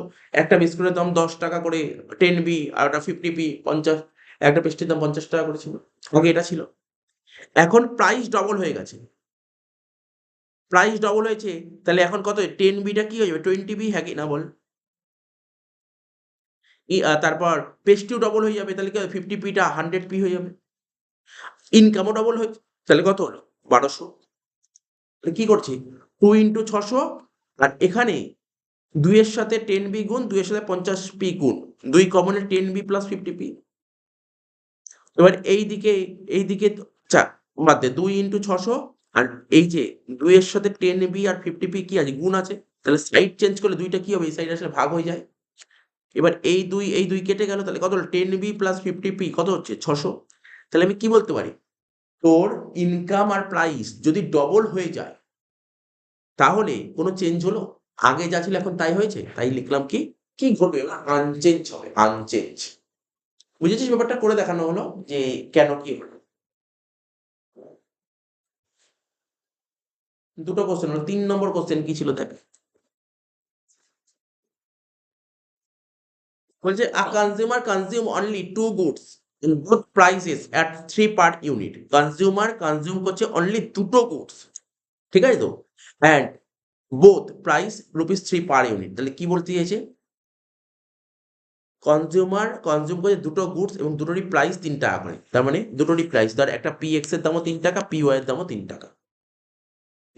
একটা বিস্কুটের দাম 10 টাকা করে, 10 বি, আর ওটা 50 পি, 50, একটা পেস্টির দাম 50 টাকা করে ছিল, আগে এটা ছিল। এখন প্রাইস ডবল হয়ে গেছে, প্রাইস ডবল হয়েছে, তাহলে এখন কত, 10 বিটা কি হয়ে যাবে, 20 বি, হ্যাঁ কি না বল? তারপর পেস্টিও ডবল হয়ে যাবে, তাহলে কি 50 পিটা 100 পি হয়ে যাবে, ইনকামও ডবল হয়েছে, তাহলে কত হলো, 1200। কি করছি, 2 × 600, আর এখানে 2-এর সাথে 10 বি গুণ, 2-এর সাথে 50 পি গুণ, 2 কমনে 10 বি প্লাস 50 পি। এবার এই দিকে আচ্ছা বাদ দে, 2 × 600, আর এই যে 2-এর সাথে 10 বি আর 50 পি কি আছে, গুণ আছে, তাহলে সাইড চেঞ্জ করলে দুইটা কি হবে, এই সাইড আসলে ভাগ হয়ে যায়। এবার এই দুই কেটে গেল, তাহলে কত হলো, 10 বি প্লাস 50 পি কত হচ্ছে, 600। তাহলে আমি কি বলতে পারি, তোর ইনকাম আর প্রাইস যদি ডবল হয়ে যায়, তাহলে কোনো চেঞ্জ হলো, আগে যা ছিল এখন তাই হয়েছে, তাই লিখলাম কি, কি ঘটবে, আনচেঞ্জ হবে, আনচেঞ্জ। বুঝেছিস ব্যাপারটা, করে দেখানো হলো যে কেন কি হলো। দুটো কোশ্চেন হলো, 3 নম্বর কোশ্চেন কি ছিল দেখ, বলছে a consumer consume only 2 goods in both prices at 3 per unit, consumer consume করছে অনলি দুটো গুডস, ঠিক আছে তো, and both price ₹3 per unit. তাহলে কি বলতে চাইছে, কনজিউমার কনজিউম করে দুটো গুডস এবং দুটোরই প্রাইস 3 টাকা করে, তার মানে দুটোরই প্রাইস, ধর একটা PX এর দামও 3 টাকা, PY এর দামও 3 টাকা।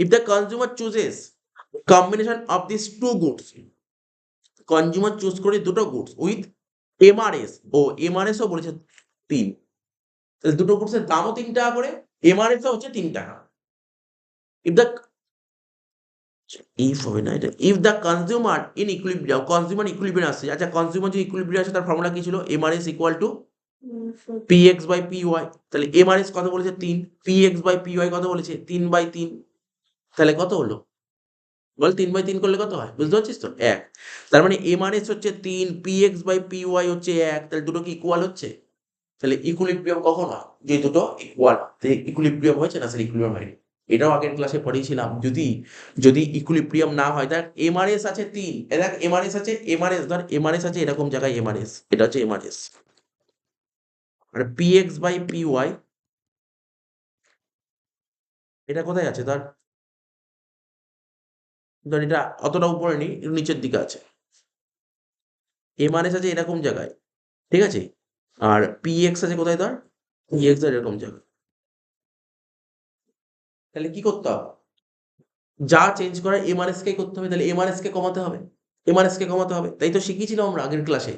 If the consumer chooses combination of this two goods, consumer choose করে দুটো গুডস উইথ MRS, ও MRS ও বলেছে 3, তাহলে দুটো গুডসের দামও 3 টাকা করে, MRS ও হচ্ছে 3 টাকা। ইফ দ্য ইফ হবে না এটা, if the consumer in equilibrium, consumer equilibrium আসছে, আচ্ছা কনজিউমার যে ইকুইলিব্রিয়াম আসে, তার ফর্মুলা কি ছিল, MRS ইকুয়াল টু PX/PY, তাহলে MRS কত বলেছে 3, PX/PY কত বলেছে 3/3, তাহলে কত হলো বল, 3/3 করলে কত হয়, বুঝতে পারছিস তো, 1। তার মানে MRS হচ্ছে 3, PX/PY হচ্ছে 1, তাহলে দুটো কি ইকুয়াল হচ্ছে, তাহলে ইকুইলিব্রিয়াম কখন হয়? যে দুটো ইকুয়াল, ইকুইলিব্রিয়াম হয়েছে না, স্যার ইকুইলিব্রিয়াম হয়নি। এটাও আগের ক্লাসে পড়িয়েছিলাম। যদি যদি ইকুইলিব্রিয়াম না হয়, দেখ এমআরএস আছে 3, দেখ এমআরএস আছে, এমআরএস ধর এমআরএস আছে এরকম জায়গায় এমআরএস, এটা হচ্ছে এমআরএস। আর পিএক্স বাই পিওয়াই এটা কোথায় আছে ধর, ধর এটা অতটা উপরে নেই, একটু নিচের দিকে আছে। এমআরএস আছে এরকম জায়গায়, ঠিক আছে? আর পিএক্স আছে কোথায় ধর, পিএক্স আর এরকম জায়গায়। তাহলে কি করতে হবে? যা চেঞ্জ করার এমআরএস কে করতে হবে, তাহলে এমআরএস কে কমাতে হবে, এমআরএস কে কমাতে হবে, তাই তো শিখিয়েছিলাম আমরা আগের ক্লাসে।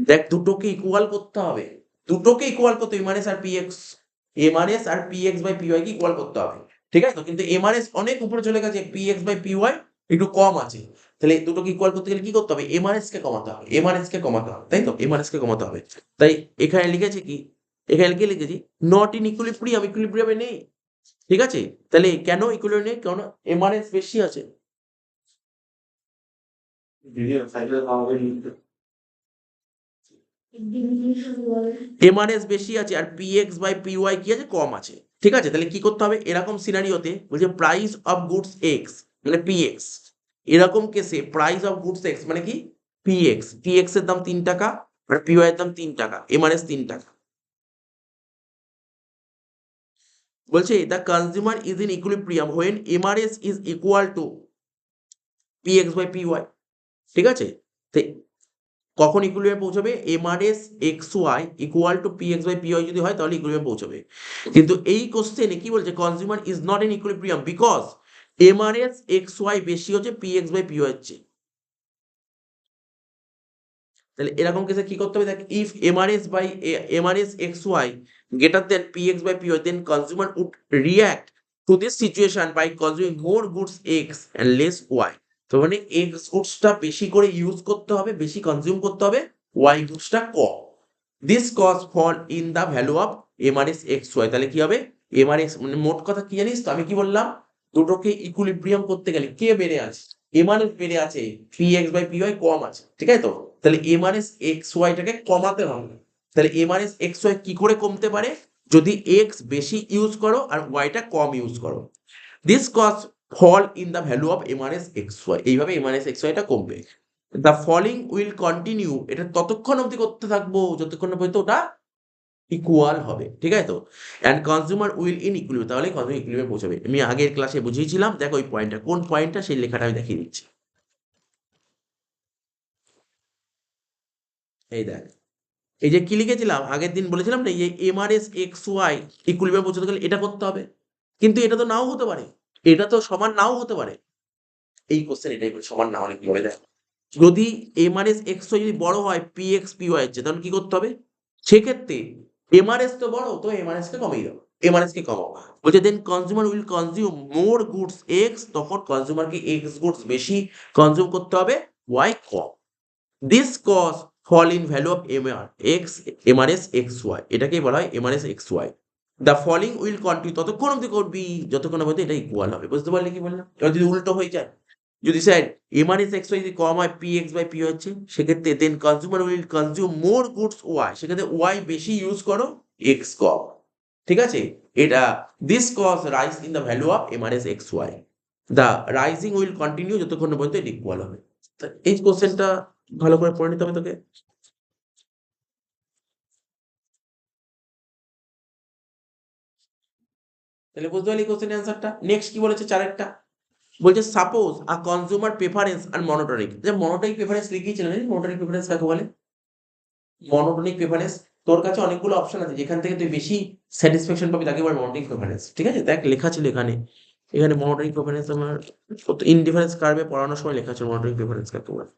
দেখ দুটোকে ইকুয়াল করতে হবে, দুটোকে ইকুয়াল করতে এমআরএস আর পিএক্স, এমআরএস আর পিএক্স বাই পিওয়াই কে ইকুয়াল করতে হবে, ঠিক আছে তো? কিন্তু এমআরএস অনেক উপরে চলে গেছে, পিএক্স বাই পিওয়াই একটু কম আছে। তাহলে দুটোকে ইকুয়াল করতে গেলে কি করতে হবে? এমআরএস কে কমাতে হবে, এমআরএস কে কমাতে হবে, তাই তো? এমআরএস কে কমাতে হবে। তাই এখানে লিখেছি কি, এখানে কি লিখেছি? নট ইন ইকুইলিব্রিয়াম, ইকুইলিব্রিয়ামে নেই, ঠিক আছে? তাহলে কেন ইকুইলিব্রিয়ামে নেই? কারণ এমআরএস বেশি আছে। এমআরএস বেশি আছে আর পিএক্স বাই পিওয়াই কি আছে? কম আছে, ঠিক আছে? তাহলে কি করতে হবে এরকম সিনারিওতে? বলছে প্রাইস অফ গুডস এক্স মানে পিএক্স, এরকম কেসে প্রাইস অফ গুডস এক্স মানে কি? পিএক্স, পিএক্স এর দাম 3 টাকা আর পিওয়াই এর দাম 3 টাকা, এমআরএস 3 টাকা। বলছে the consumer is in equilibrium when MRS is equal to PX by PY, ঠিক আছে? তো কখন ইকুইলিব্রিয়ামে পৌঁছবে? MRS X Y equal to PX by PY যদি হয় তাহলে ইকুইলিব্রিয়ামে পৌঁছবে। কিন্তু এই কোশ্চেনে কি বলছে? Consumer is not in equilibrium because MRS X Y বেশি হচ্ছে পিএক্স বাই পিওয়াই এর চেয়ে। তাহলে এরকম কেসে কি করতে হবে? দেখ if MRS X Y greater than PX by PY then consumer would react to this situation by consuming more goods X and less Y. তো মানে এক্স গুডসটা বেশি করে ইউজ করতে হবে, বেশি কনজিউম করতে হবে, ওয়াই গুডসটা কম। This cause fall in the value of MRS X Y. তাহলে কি হবে? এমআরএস মানে মোট কথা কি জানিস তো? আমি কি বললাম? দুটোকে ইকুইলিব্রিয়াম করতে গেলে কে বেড়ে আছে? এমআরএস বেড়ে আছে, পিএক্স বাই পিওয়াই কম আছে, ঠিক আছে তো? তাহলে এমআরএস এক্স ওয়াইটাকে কমাতে হবে। তাহলে এমআরএস এক্স ওয়াই কি করে কমতে পারে? যদি এক্স বেশি ইউজ করো আর ওয়াইটা কম ইউজ করো। This cause fall in the value of MRS X Y, এইভাবে এমআরএস এক্স ওয়াইটা কমবে। দ্য ফলিং উইল কন্টিনিউ, এটা ততক্ষণ অবধি করতে থাকবো যতক্ষণ না পর্যন্ত ওটা ইকুয়াল হবে, ঠিক আছে তো? And consumer will in equilibrium, তাহলে কনজিউমার ইকুইলিব্রিয়ামে পৌঁছাবে। আমি আগের ক্লাসে বুঝিয়েছিলাম, দেখো ওই পয়েন্টটা কোন পয়েন্টটা, সেই লেখাটা আমি দেখিয়ে দিচ্ছি। এই দেখ, এই যে কি লিখেছিলাম আগের দিন বলেছিলাম না, এই এমআরএস এক্স ওয়াই ইকুইলিব্রিয়ামে পৌঁছাতে গেলে এটা করতে হবে। কিন্তু এটা তো নাও হতে পারে, এটা তো সমান নাও হতে পারে। এই কোশ্চেন এটাই বলে, সমান না হলে কি হবে দেখ। যদি এমআরএস এক্স ওয়াই যদি বড় হয় পিএক্স পিওয়াই এর চেয়ে, তাহলে কি করতে হবে? সেক্ষেত্রে এমআরএস তো বড়, তো এমআরএস কে কমিয়ে দাও, এমআরএস কে কমাও। বলছে then consumer will consume more goods X, তখন কনজিউমারকে এক্স গুডস বেশি কনজিউম করতে হবে, ওয়াই কম। This cause fall in value of MRS X Y, এটাকেই বলা হয় MRS X Y. The falling will continue, ততক্ষণ অব্দি করবি যতক্ষণ অব্দি এটা ইকুয়াল হবে। বুঝতে পারলি কি বললাম? এবার যদি উল্টো হয়ে যায়, যদি স্যার এমআরএস এক্স ওয়াই যদি কম হয় পিএক্স বাই পি হচ্ছে, সেক্ষেত্রে then consumer will consume more goods Y, সেক্ষেত্রে ওয়াই বেশি ইউজ করো, এক্স কম, ঠিক আছে? এটা this cause rise in the value of MRS X Y, the rising will continue যতক্ষণ না পর্যন্ত এটা ইকুয়াল হবে। তা এই কোশ্চেনটা ভালো করে পড়ে নিতে হবে তোকে। তাহলে বুঝতে পারলি কোশ্চেনের অ্যান্সারটা। নেক্সট কি বলেছে চারেরটা? বলছে সাপোজ আ কনজিউমার প্রেফারেন্স আর মনোটনিক, যে মনোটনিক প্রেফারেন্স লিখিয়েছিলেন, মনোটনিক প্রেফারেন্স কাকে বলে? মনোটনিক প্রেফারেন্স, তোর কাছে অনেকগুলো অপশন আছে, যেখান থেকে তুই বেশি স্যাটিসফ্যাকশন পাবি তাকে বলে মনোটনিক প্রেফারেন্স, ঠিক আছে? দেখ লেখা ছিল এখানে, এখানে মনোটনিক প্রেফারেন্স আমার ইনডিফারেন্স কার্ভে পড়ানোর সময় লেখা ছিল মনোটনিক প্রেফারেন্স কাকে বলে।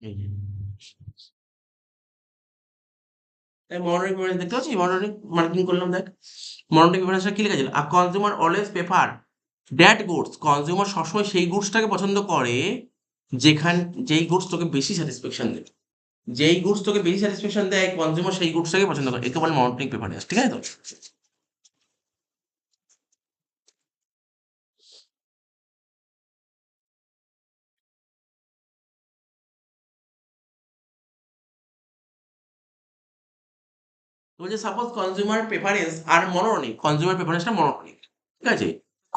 এই যে। তাই মনোটনিক প্রেফারেন্স দেখতে পাচ্ছি, মনোটনিক মার্কিং করলাম দেখ। মনোটনিক প্রেফারেন্সটা কি লিখেছিল? A consumer always prefer that goods, consumer সবসময় সেই গুডসটাকে পছন্দ করে যেই গুডস তোকে বেশি স্যাটিসফ্যাকশন দেবে। যেই গুডস তোকে বেশি স্যাটিসফ্যাকশন দেয় কনজিউমার সেই গুডসটাকে পছন্দ করে, একে বলে মনোটনিক প্রেফারেন্স। ঠিক আছে তো? বলছে সাপোজ কনজিউমার প্রেফারেন্স আর মনোটনিক, কনজিউমার প্রেফারেন্সটা মনোটনিক, ঠিক আছে?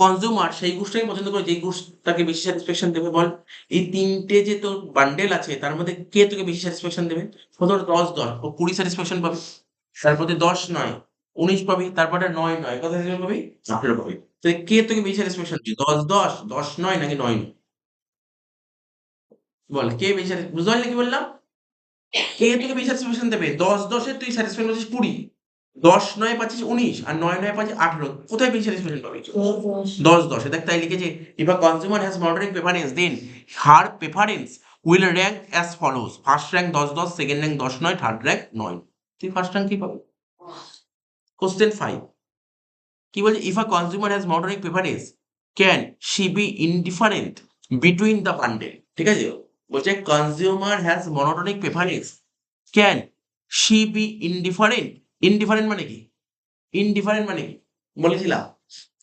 কনজিউমার সেই গুডসটাকে পছন্দ করে যেই গুডস তাকে বেশি স্যাটিসফ্যাকশন দেবে। বল, এই তিনটে যে তোর বান্ডেল আছে তার মধ্যে কে তোকে বেশি স্যাটিসফ্যাকশন দেবে? প্রথমে 10 ও 20 স্যাটিসফ্যাকশন পাবে, তারপরে 10 9 19 পাবি, তারপরে 9 9 কত স্যাটিসফ্যাকশন পাবি? 18 পাবি। তো কে তোকে বেশি স্যাটিসফ্যাকশন দিবে? 10 10 10 9 নাকি 9 9? বল কে বেশি বুঝতে পারলি কি বললাম? কে তোকে বেশি স্যাটিসফ্যাকশন দেবে? 10 10 এ তুই স্যাটিসফ্যাকশন পাচ্ছিস 20, 10 9 পাচ্ছিস 19, আর 9 9 পাচ্ছিস 18। কোথায় বেশি স্যাটিসফ্যাকশন পাবি? 10 10 10 এ দেখ, তাই লিখেছে if a consumer has monitoring preference then her preference will rank as follows: first rank 10 10, second rank 10 9, third rank 9। তুই ফার্স্ট র্যাঙ্ক কি পাবি? কোশ্চেন 5 কি বলছে? if a consumer has monitoring preference can she be indifferent between the bundle? ঠিক আছে, বলছে consumer has monotonic preference can she be indifferent। Indifferent মানে কি? ইনডিফারেন্ট মানে কি বলেছিলাম?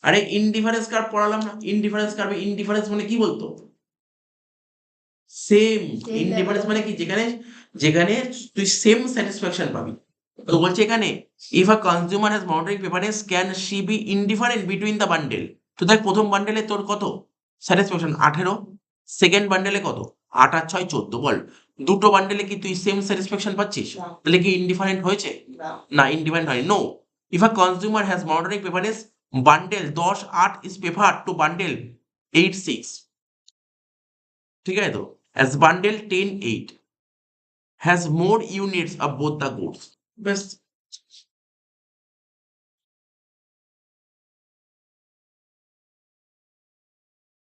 আরে ইনডিফারেন্স কার্ভ পড়ালাম না? ইনডিফারেন্স কার্ভে ইনডিফারেন্স মানে কি বলতো? সেম। Same indifference level. মানে কি? যেখানে যেখানে তুই সেম স্যাটিসফ্যাকশন পাবি। তো বলছে এখানে if a consumer has monitoring preference can she be indifferent between the bundle. তো দেখ, প্রথম বান্ডেলে তোর কত স্যাটিসফ্যাকশন? 18। সেকেন্ড বান্ডেলে কত? 8 আর 6 14। বল, দুটো বান্ডেলে কি তুই সেম স্যাটিসফ্যাকশন পাচ্ছিস? না। তাহলে কি ইনডিফারেন্ট হয়েছে? না। না, ইনডিফারেন্ট হয়নি। No, if a consumer has monitoring preference bundle 10 8 is prefer to bundle 8 6। ঠিক আছে তো? As bundle 10 8 has more units of both the goods। ব্যাস,